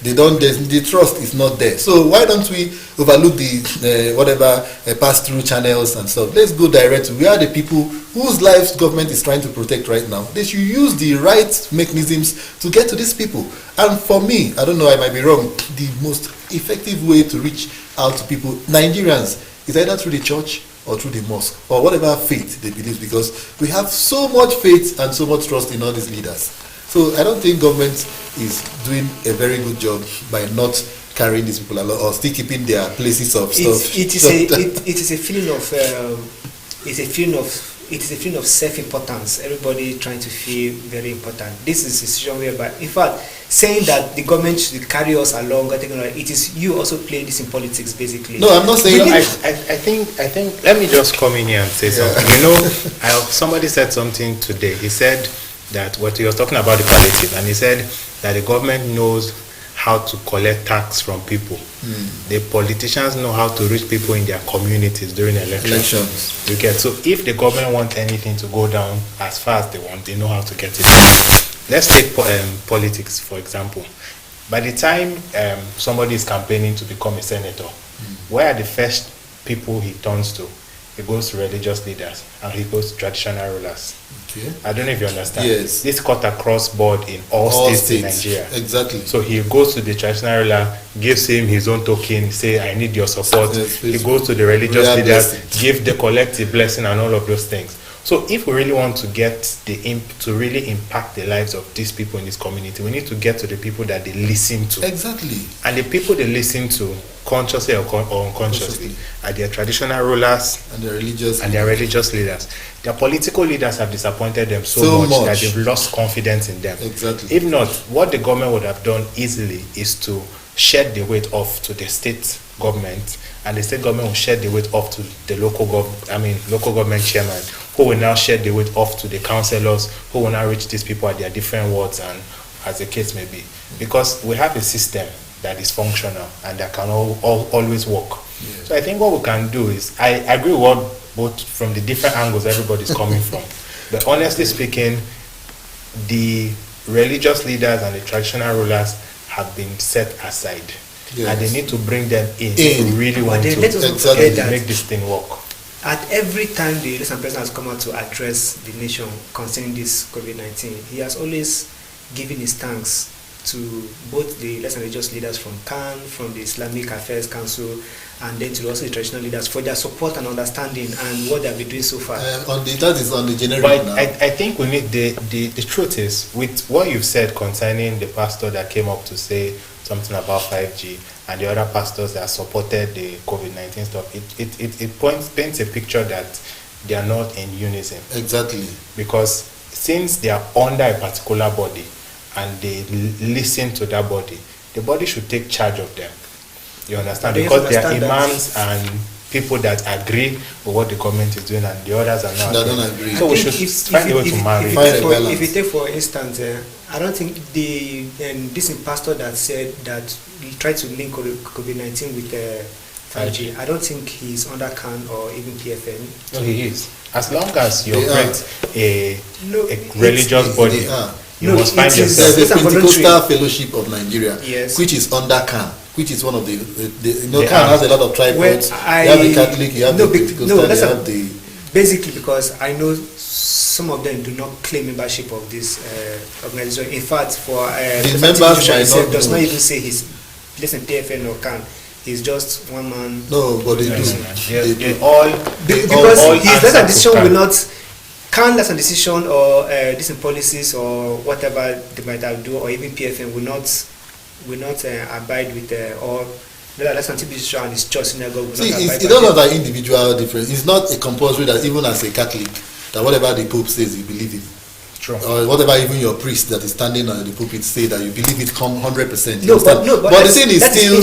The trust is not there. So why don't we overlook the pass-through channels and stuff? Let's go direct to where the people whose lives government is trying to protect right now. They should use the right mechanisms to get to these people. And for me, I don't know, I might be wrong, the most effective way to reach out to people, Nigerians, is either through the church or through the mosque or whatever faith they believe, because we have so much faith and so much trust in all these leaders. So I don't think government is doing a very good job by not carrying these people along or still keeping their places of stuff. It is a feeling of self-importance. Everybody trying to feel very important. This is a situation whereby, in fact, saying that the government should carry us along, it is you also playing this in politics, basically. No, I'm not saying. I think. Let me just come in here and say something. Somebody said something today. He said that what he was talking about the palliative, and he said that the government knows how to collect tax from people. The politicians know how to reach people in their communities during elections. You get, so if the government wants anything to go down as far as they want, they know how to get it down. Let's take politics, for example. By the time somebody is campaigning to become a senator, where are the first people he turns to? He goes to religious leaders and he goes to traditional rulers. Okay. I don't know if you understand. Yes. This cut across board in all states in Nigeria. Exactly. So he goes to the traditional ruler, gives him his own token, say, I need your support. Yes, he goes to the religious leaders, give the collective blessing and all of those things. So if we really want to get to really impact the lives of these people in this community, we need to get to the people that they listen to. Exactly. And the people they listen to, consciously or unconsciously, are their traditional rulers and their religious leaders. Their political leaders have disappointed them so much that they've lost confidence in them. Exactly. If not, what the government would have done easily is to shed the weight off to the state government, and the state government will shed the weight off to the local government chairman, who will now shed the weight off to the councillors, who will now reach these people at their different wards, and as the case may be. Because we have a system that is functional and that can always work. Yeah. So I think what we can do is, I agree with what both from the different angles everybody's coming from. But honestly speaking, the religious leaders and the traditional rulers have been set aside. Yes. And they need to bring them in if we really want to make this thing work. At every time the election president has come out to address the nation concerning this COVID-19, he has always given his thanks to both the less religious leaders from CAN, from the Islamic Affairs Council, and then to also the traditional leaders for their support and understanding and what they have been doing so far. That is on the generic but now. I think we need the truth is, with what you've said concerning the pastor that came up to say something about 5G and the other pastors that supported the COVID-19 stuff, it paints a picture that they are not in unison. Exactly. Because since they are under a particular body and they listen to that body, the body should take charge of them. You understand? Because they are imams and people that agree with what the government is doing, and the others are not. They don't agree. So we should find a way to marry. If you take for instance, I don't think this pastor that said that he tried to link COVID-19 with 5G. I don't think he's under CAN or even PFN. No, he is. As long as you operate a religious body, you must find yourself. There's the Pentecostal Fellowship of Nigeria, yes, which is under CAN, which is one of the CAN has a lot of tripods. You have the Catholic, you have the Pentecostal, you have the... Basically, because I know some of them do not claim membership of this organization. In fact, for the members does not even say he's listen PFN or CAN. He's just one man. No, but they do. They all because his lesson decision will not. CAN lesson decision or different policies or whatever they might have do, or even PFN will not abide with or that's until decision and his church synagogue will not abide. It's not about individual difference. It's not a compulsory that even as a Catholic that whatever the Pope says you believe it. True. Or whatever even your priest that is standing on the pulpit say that you believe it 100%. But the thing is still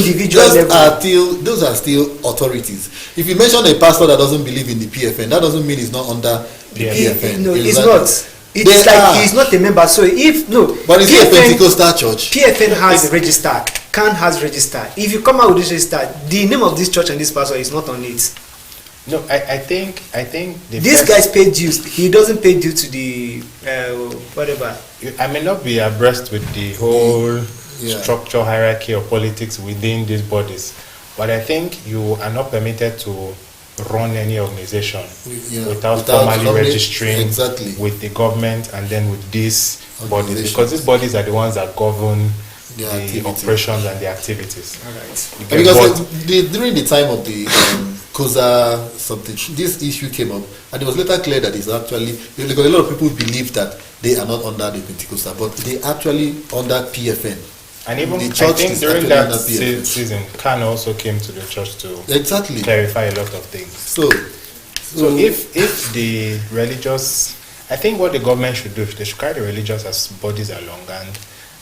those are still authorities. If you mention a pastor that doesn't believe in the PFN, that doesn't mean he's not under the PFN. No, it's not. It's like he's not a member. So but it's a Pentecostal church. PFN has a register. CAN has register. If you come out with this register, the name of this church and this pastor is not on it. No, I think this guy's paid dues. He doesn't pay due to the whatever. I may not be abreast with the whole structure, hierarchy, or politics within these bodies. But I think you are not permitted to run any organization without formally registering with the government and then with these bodies, because these bodies are the ones that govern the operations and the activities. All right. Because during the time of the COSA something, this issue came up, and it was later clear that it's actually, because a lot of people believe that they are not under the Pentecostal, but they actually under PFN. And even the church, I think during that season, Khan also came to the church to clarify a lot of things. So if the religious, I think what the government should do, they should carry the religious as bodies along, and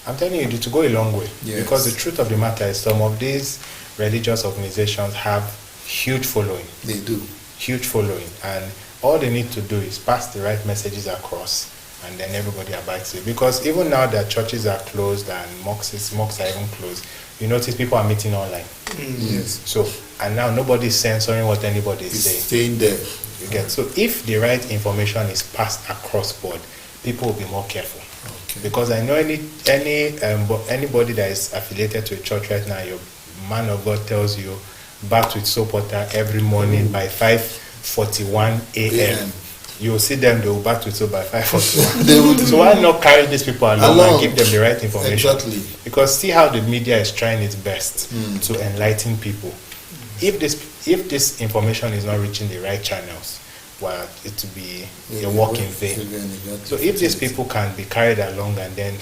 I'm telling you, to go a long way. Yes. Because the truth of the matter is, some of these religious organizations have huge following. They do. Huge following, and all they need to do is pass the right messages across, and then everybody abides to it. Because even now that churches are closed and mosques are even closed, you notice people are meeting online. Yes. So, and now nobody is censoring what anybody is saying. Staying there. You get. So if the right information is passed across board, people will be more careful. Okay. Because I know anybody that is affiliated to a church right now, your man of God tells you, bath with soap water every morning by 5:41 a.m. You'll see them, they will bath with soap by 5:41. So why not carry these people along and give them the right information? Exactly. Because see how the media is trying its best to enlighten people. If this information is not reaching the right channels, well, it will be a walk in vain. So if these people can be carried along and then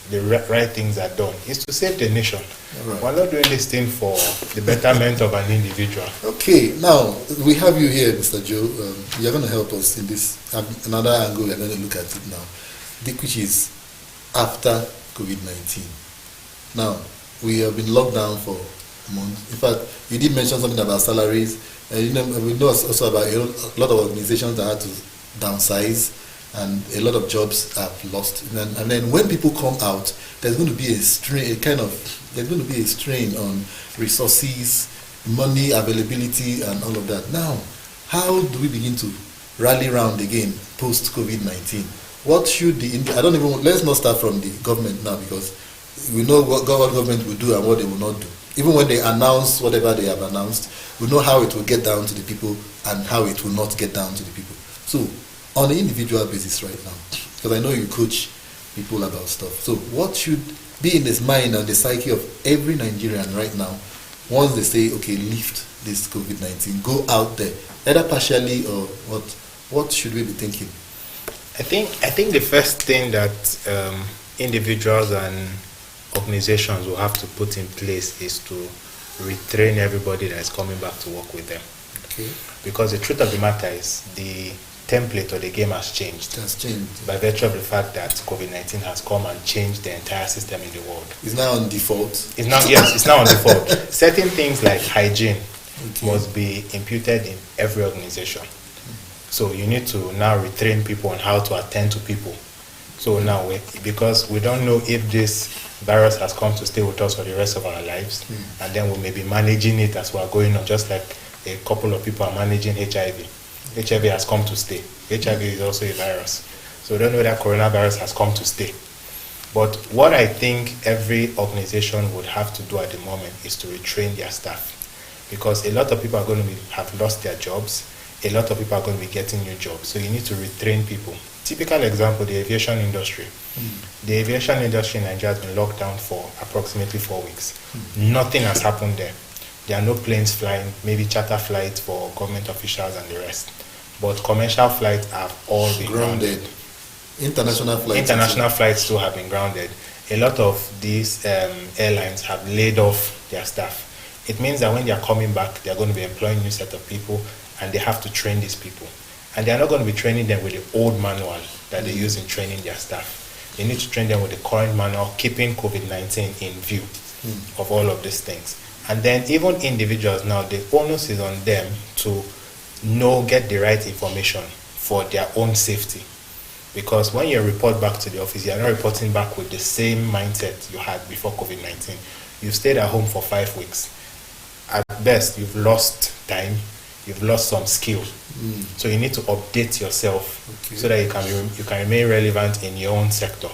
the right things are done, it's to save the nation. Right. We're not doing this thing for the betterment of an individual. Okay, now we have you here, Mr. Joe. You're going to help us in this another angle. We're going to look at it now, which is after COVID-19. Now we have been locked down for months. In fact, you did mention something about salaries. We know also about a lot of organizations that had to downsize, and a lot of jobs are lost. And then when people come out, there's going to be a strain, there's going to be a strain on resources, money availability, and all of that. Now, how do we begin to rally around again post COVID-19? What should let's not start from the government now, because we know what government will do and what they will not do. Even when they announce whatever they have announced, we know how it will get down to the people and how it will not get down to the people. So, on an individual basis right now, because I know you coach people about stuff. So, what should be in this mind and the psyche of every Nigerian right now once they say, okay, lift this COVID-19, go out there, either partially or what? What should we be thinking? I think the first thing that individuals and organizations will have to put in place is to retrain everybody that is coming back to work with them. Okay. Because the truth of the matter is the template or the game has changed. It has changed. By virtue of the fact that COVID-19 has come and changed the entire system in the world. It's now on default. It's now on default. Certain things like hygiene must be imputed in every organization. So you need to now retrain people on how to attend to people. So now, because we don't know if this virus has come to stay with us for the rest of our lives, and then we may be managing it as we are going on, just like a couple of people are managing HIV. HIV has come to stay. HIV is also a virus. So we don't know that coronavirus has come to stay. But what I think every organization would have to do at the moment is to retrain their staff. Because a lot of people are going to have lost their jobs. A lot of people are going to be getting new jobs. So you need to retrain people. Typical example, the aviation industry. The aviation industry in Nigeria has been locked down for approximately 4 weeks. Nothing has happened there. There are no planes flying, maybe charter flights for government officials and the rest. But commercial flights have all been grounded. International flights too have been grounded. A lot of these airlines have laid off their staff. It means that when they are coming back, they are going to be employing a new set of people, and they have to train these people. And they are not going to be training them with the old manual that they use in training their staff. They need to train them with the current manual, keeping COVID-19 in view of all of these things. And then even individuals now, the onus is on them to get the right information for their own safety. Because when you report back to the office, you are not reporting back with the same mindset you had before COVID-19. You've stayed at home for 5 weeks. At best, you've lost time, you've lost some skill. So you need to update yourself so that you can remain relevant in your own sector.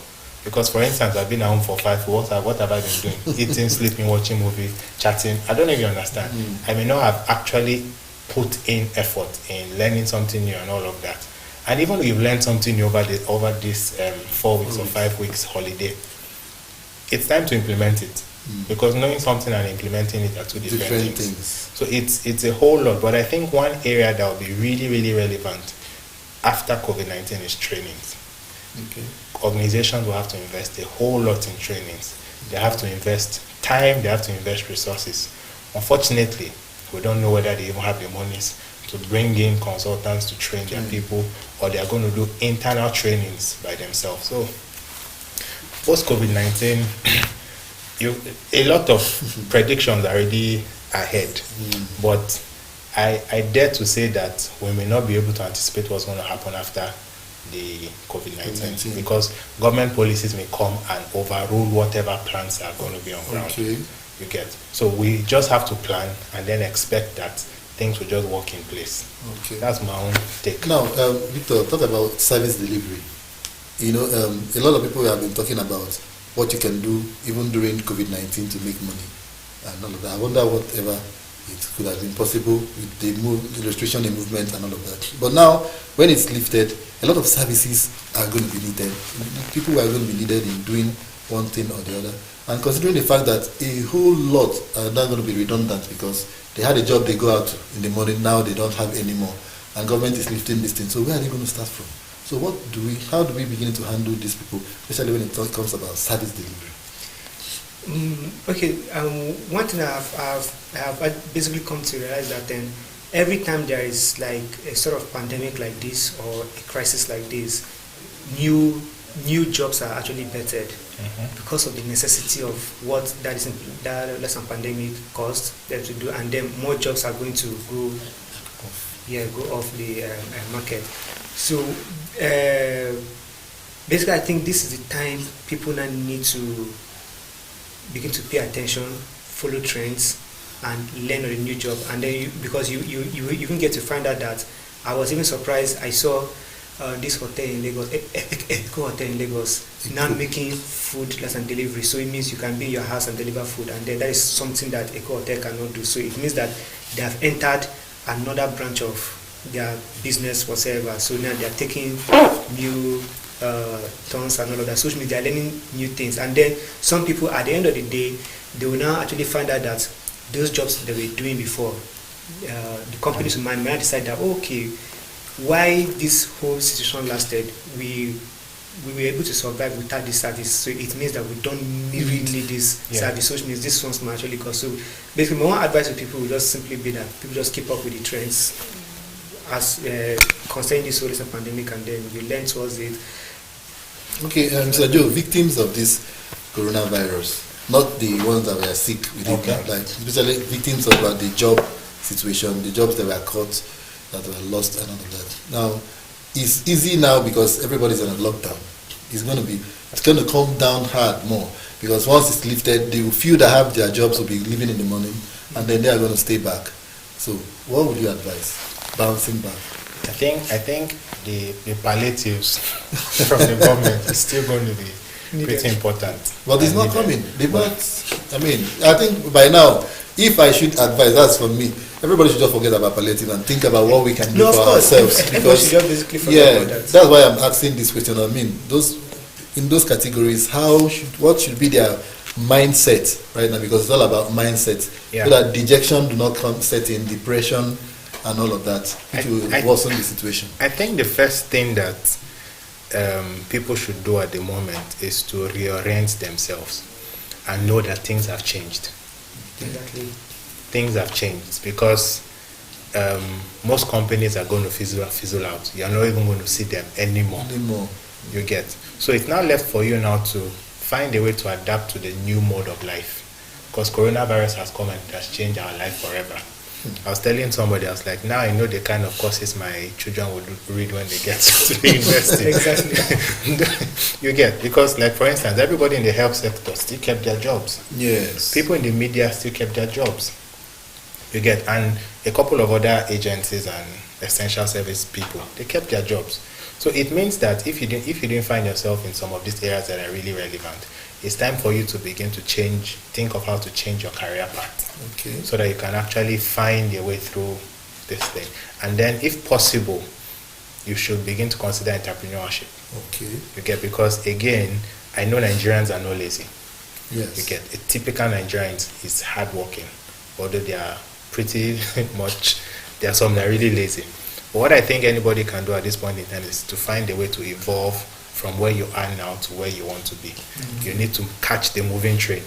Because, for instance, I've been at home for 5 weeks. What have I been doing? Eating, sleeping, watching movie, chatting. I don't know if you understand. I may not have actually put in effort in learning something new and all of that. And even if you've learned something new over this 4 weeks or 5 weeks holiday, it's time to implement it. Because knowing something and implementing it are two different things. So it's a whole lot. But I think one area that will be really, really relevant after COVID-19 is trainings. Okay. Organizations will have to invest a whole lot in trainings. They have to invest time, they have to invest resources. Unfortunately, we don't know whether they even have the monies to bring in consultants to train their people, or they are going to do internal trainings by themselves. So, post COVID-19, a lot of predictions are already ahead, but I dare to say that we may not be able to anticipate what's going to happen after the COVID-19 because government policies may come and overrule whatever plans are going to be on ground. Okay. You get. So we just have to plan and then expect that things will just work in place. Okay. That's my own take. Now, Victor, talk about service delivery. You know, a lot of people have been talking about what you can do even during COVID-19 to make money and all of that. I wonder whatever it could have been possible with the restriction in movement and all of that. But now, when it's lifted, a lot of services are going to be needed. People are going to be needed in doing one thing or the other. And considering the fact that a whole lot are not going to be redundant because they had a job, they go out in the morning, now they don't have any more. And government is lifting this thing. So where are they going to start from? So how do we begin to handle these people, especially when it comes about service delivery? One thing I've basically come to realize that then every time there is like a sort of pandemic like this or a crisis like this, new jobs are actually bettered because of the necessity of what that lesson pandemic caused them to do, and then more jobs are going to go off the market. So basically, I think this is the time people now need to begin to pay attention, follow trends, and learn on a new job. And then because you even get to find out that I was even surprised. I saw this hotel in Lagos, Eco Hotel in Lagos, now making food and delivery. So it means you can be in your house and deliver food, and then that is something that Eco Hotel cannot do. So it means that they have entered another branch of their business whatsoever. So now they are taking new turns and all of that. So which means they are learning new things. And then some people at the end of the day, they will now actually find out that those jobs they were doing before, the companies might decide that okay, why this whole situation lasted, we were able to survive without this service. So it means that we don't really need this service, which means this one's might actually cost. So basically my one advice to people will just simply be that people just keep up with the trends as concerning this whole recent pandemic, and then we learn towards it. Okay, Mr. Joe, victims of this coronavirus, not the ones that were sick with it, like especially victims of the job situation, the jobs that were caught, that were lost and all of that. Now, it's easy now because everybody's on a lockdown. It's going to come down hard more because once it's lifted, the few that have their jobs will be leaving in the morning, and then they are going to stay back. So, what would you advise? Bouncing back. I think the palliatives from the government is still going to be pretty important. But it's not coming. I think by now, if I should advise, that's for me. Everybody should just forget about palliative and think about what we can do for ourselves. Because should just basically forget about that. That's why I'm asking this question. In those categories, what should be their mindset right now? Because it's all about mindset. So that dejection do not set in, depression and all of that, which will worsen the situation. I think the first thing that people should do at the moment is to reorient themselves and know that things have changed. Exactly. Things have changed because most companies are going to fizzle out. You're not even going to see them anymore. You get. So it's now left for you now to find a way to adapt to the new mode of life, because coronavirus has come and it has changed our life forever. I was telling somebody, I was like, now I know the kind of courses my children would read when they get to the university. Exactly. You get, because like for instance, everybody in the health sector still kept their jobs. Yes. People in the media still kept their jobs. You get, and a couple of other agencies and essential service people, they kept their jobs. So it means that if you didn't find yourself in some of these areas that are really relevant, it's time for you to begin to think of how to change your career path. Okay. So that you can actually find your way through this thing. And then if possible, you should begin to consider entrepreneurship. Okay. You get, because again, I know Nigerians are not lazy. Yes. You get, a typical Nigerian is hardworking, although they are pretty much, there are some that are really lazy. But what I think anybody can do at this point in time is to find a way to evolve from where you are now to where you want to be. Mm-hmm. You need to catch the moving train.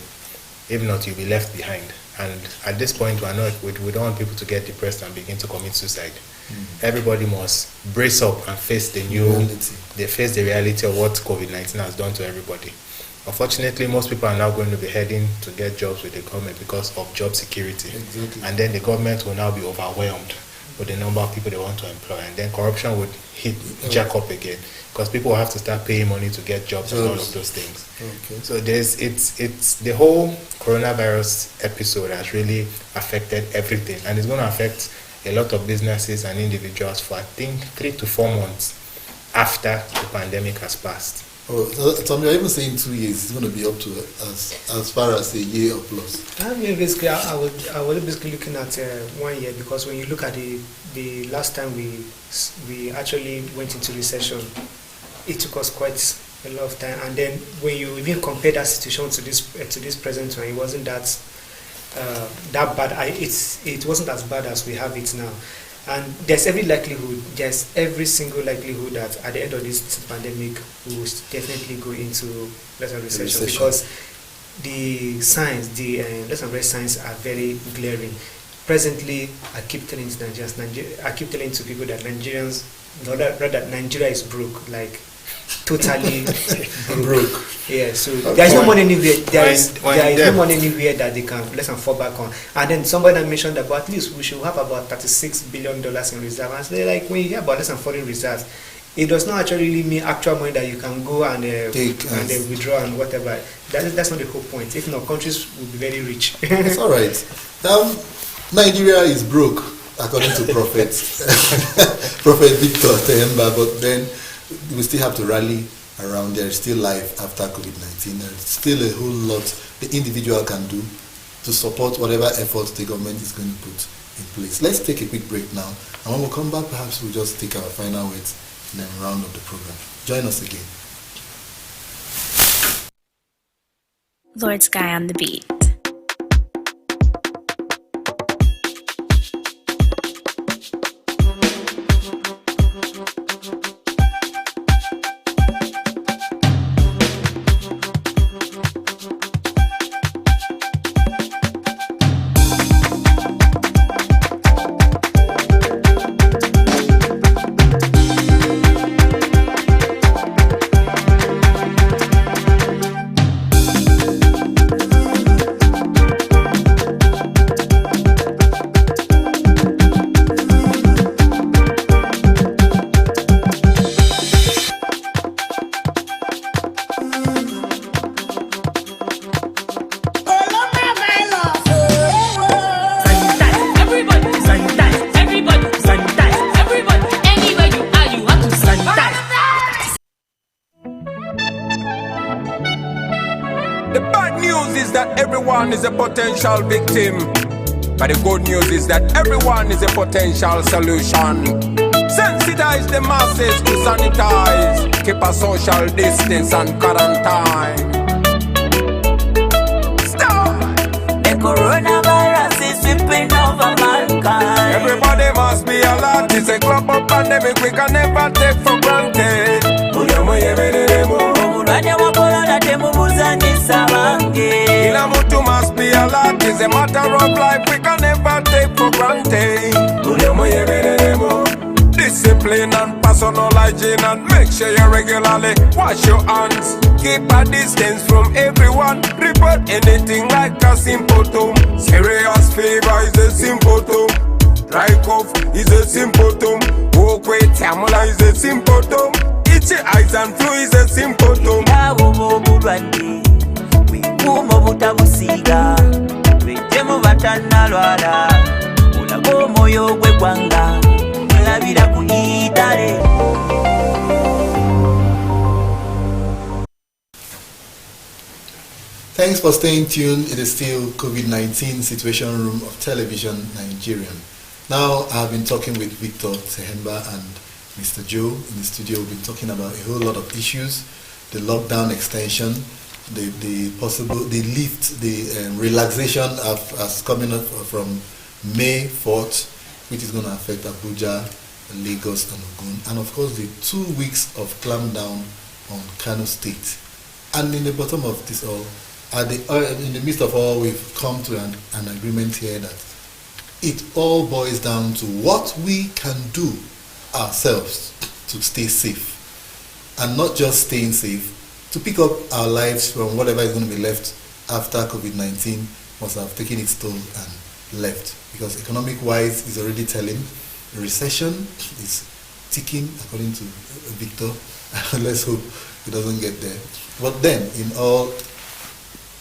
If not, you'll be left behind. And at this point, we don't want people to get depressed and begin to commit suicide. Mm-hmm. Everybody must brace up and face the reality of what COVID-19 has done to everybody. Unfortunately, most people are now going to be heading to get jobs with the government because of job security. Exactly. And then the government will now be overwhelmed with the number of people they want to employ, and then corruption would jack up again because people will have to start paying money to get jobs and all of those things. Okay. So it's the whole coronavirus episode has really affected everything, and it's going to affect a lot of businesses and individuals for I think 3 to 4 months after the pandemic has passed. Oh, Tom, you're even saying 2 years. It's going to be up to as far as a year or plus. I mean, basically, I was basically looking at 1 year, because when you look at the last time we actually went into recession, it took us quite a lot of time. And then when you even compare that situation to this present one, it wasn't that bad. It wasn't as bad as we have it now. And there's every single likelihood that at the end of this pandemic, we will definitely go into recession, because the signs, the signs are very glaring. Presently, I keep telling to people that Nigeria is broke, like totally broke. Yeah, so there is no money anywhere. There is no money anywhere that they can fall back on. And then somebody mentioned that, but at least we should have about $36 billion in reserve. And so they're like, when you hear about foreign reserves, it does not actually really mean actual money that you can go and withdraw and whatever. That's not the whole point. If not, countries will be very rich. It's all right. Nigeria is broke, according to Prophet Victor Temba, but then we still have to rally around. There is still life after COVID-19. There is still a whole lot the individual can do to support whatever efforts the government is going to put in place. Let's take a quick break now, and when we come back, perhaps we'll just take our final words and then round up the program. Join us again. Lord Sky on the beat. Is a potential victim, but the good news is that everyone is a potential solution. Sensitize the masses to sanitize, keep a social distance and quarantine. Stop! The coronavirus is sweeping over mankind. Everybody must be alert. It's a global pandemic we can never take for granted. Kila mtu must be alert. It's a matter of life we can never take for granted. Discipline and personal hygiene, and make sure you regularly wash your hands. Keep a distance from everyone. Report anything like a symptom. Serious fever is a symptom. Dry cough is a symptom. Walkway tamula is a symptom. Itchy eyes and flu is a symptom. Kumo butabusiga Bejemu batanalwala Ulago moyo gwe gwanga Mulabira ku itale Thanks for staying tuned. It is still COVID-19 Situation Room of Television Nigerian. Now, I've been talking with Victor Sehemba and Mr. Joe in the studio. We've been talking about a whole lot of issues, the lockdown extension, the relaxation as coming up from May 4th, which is going to affect Abuja, Lagos and Ogun, and of course the 2 weeks of clampdown on Kano State. And in the bottom of this all, in the midst of all, we've come to an agreement here that it all boils down to what we can do ourselves to stay safe, and not just staying safe, to pick up our lives from whatever is going to be left after COVID-19 must have taken its toll and left. Because economic-wise, is already telling, the recession is ticking, according to Victor. Let's hope it doesn't get there. But then, in all,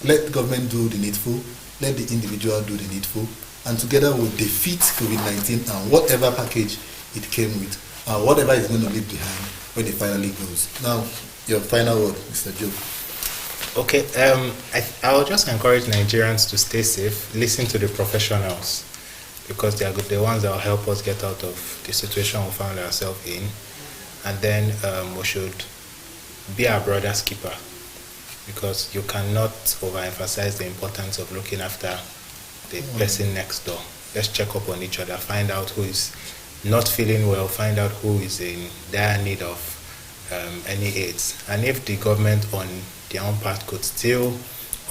let government do the needful, let the individual do the needful, and together we'll defeat COVID-19 and whatever package it came with, whatever is going to leave behind when it finally goes. Now, your final word, Mr. Joe. Okay, I will just encourage Nigerians to stay safe, listen to the professionals, because they are the ones that will help us get out of the situation we found ourselves in. And then we should be our brother's keeper, because you cannot overemphasize the importance of looking after the person next door. Let's check up on each other, find out who is not feeling well, find out who is in dire need of any aids. And if the government on their own part could still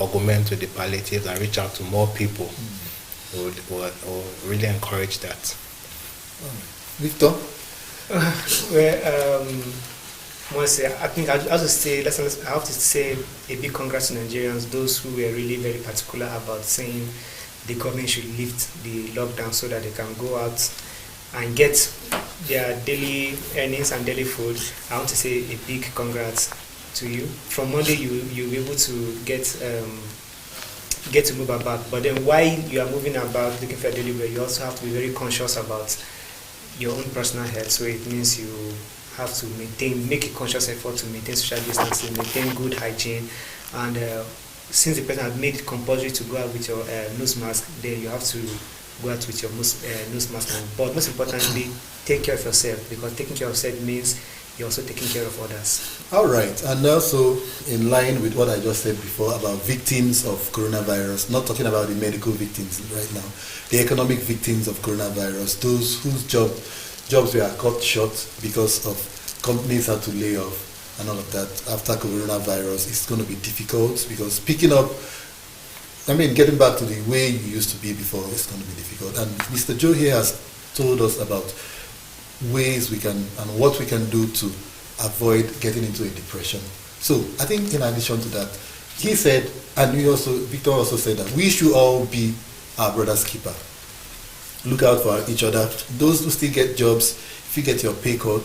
augment with the palliatives and reach out to more people, would really encourage that. Victor? I think I have to say a big congrats to Nigerians, those who were really very particular about saying the government should lift the lockdown so that they can go out and get their daily earnings and daily food. I want to say a big congrats to you. From Monday, you'll be able to get to move about. But then while you are moving about looking for a daily bread, you also have to be very conscious about your own personal health. So it means you have to make a conscious effort to maintain social distancing, maintain good hygiene, and since the president has made it compulsory to go out with your nose mask, then you have to go out with your nose mask on. But most importantly, take care of yourself, because taking care of yourself means you're also taking care of others. All right, and also in line with what I just said before about victims of coronavirus, not talking about the medical victims right now, the economic victims of coronavirus, those whose jobs were cut short because of companies had to lay off and all of that after coronavirus. It's going to be difficult, because getting back to the way you used to be before is going to be difficult. And Mr. Joe here has told us about ways we can and what we can do to avoid getting into a depression. So I think in addition to that, he said, and Victor also said, that we should all be our brother's keeper. Look out for each other. Those who still get jobs, if you get your pay cut,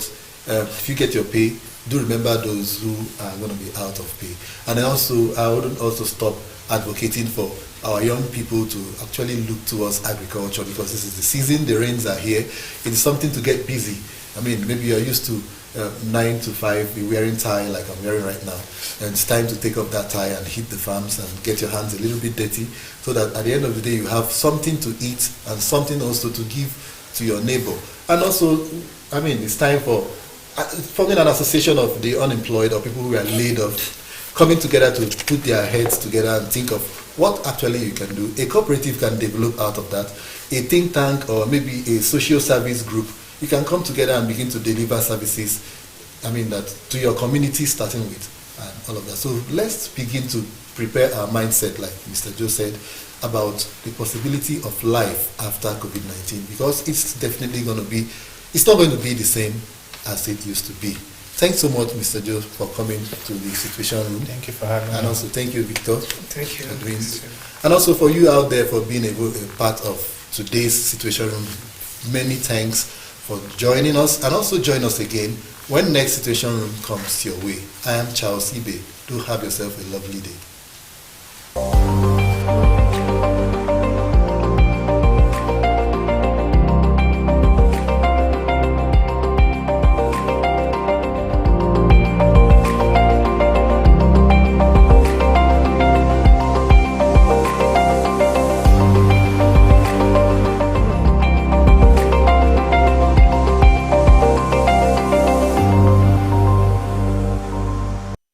if you get your pay, do remember those who are going to be out of pay. And then also, I wouldn't also stop advocating for our young people to actually look towards agriculture, because this is the season, the rains are here. It's something to get busy. Maybe you're used to 9 to 5, be wearing tie like I'm wearing right now. And it's time to take off that tie and hit the farms and get your hands a little bit dirty, so that at the end of the day you have something to eat and something also to give to your neighbor. And also, it's time for forming an association of the unemployed or people who are laid off, coming together to put their heads together and think of what actually you can do. A cooperative can develop out of that. A think tank or maybe a social service group, you can come together and begin to deliver services, that to your community, starting with and all of that. So let's begin to prepare our mindset, like Mr. Joe said, about the possibility of life after COVID-19, because it's definitely it's not going to be the same as it used to be. Thanks so much, Mr. Joe, for coming to the Situation Room. Thank you for having me. And also thank you, Victor. Thank you. And also for you out there for being a part of today's Situation Room. Many thanks for joining us, and also join us again when next Situation Room comes your way. I am Charles Ibe. Do have yourself a lovely day.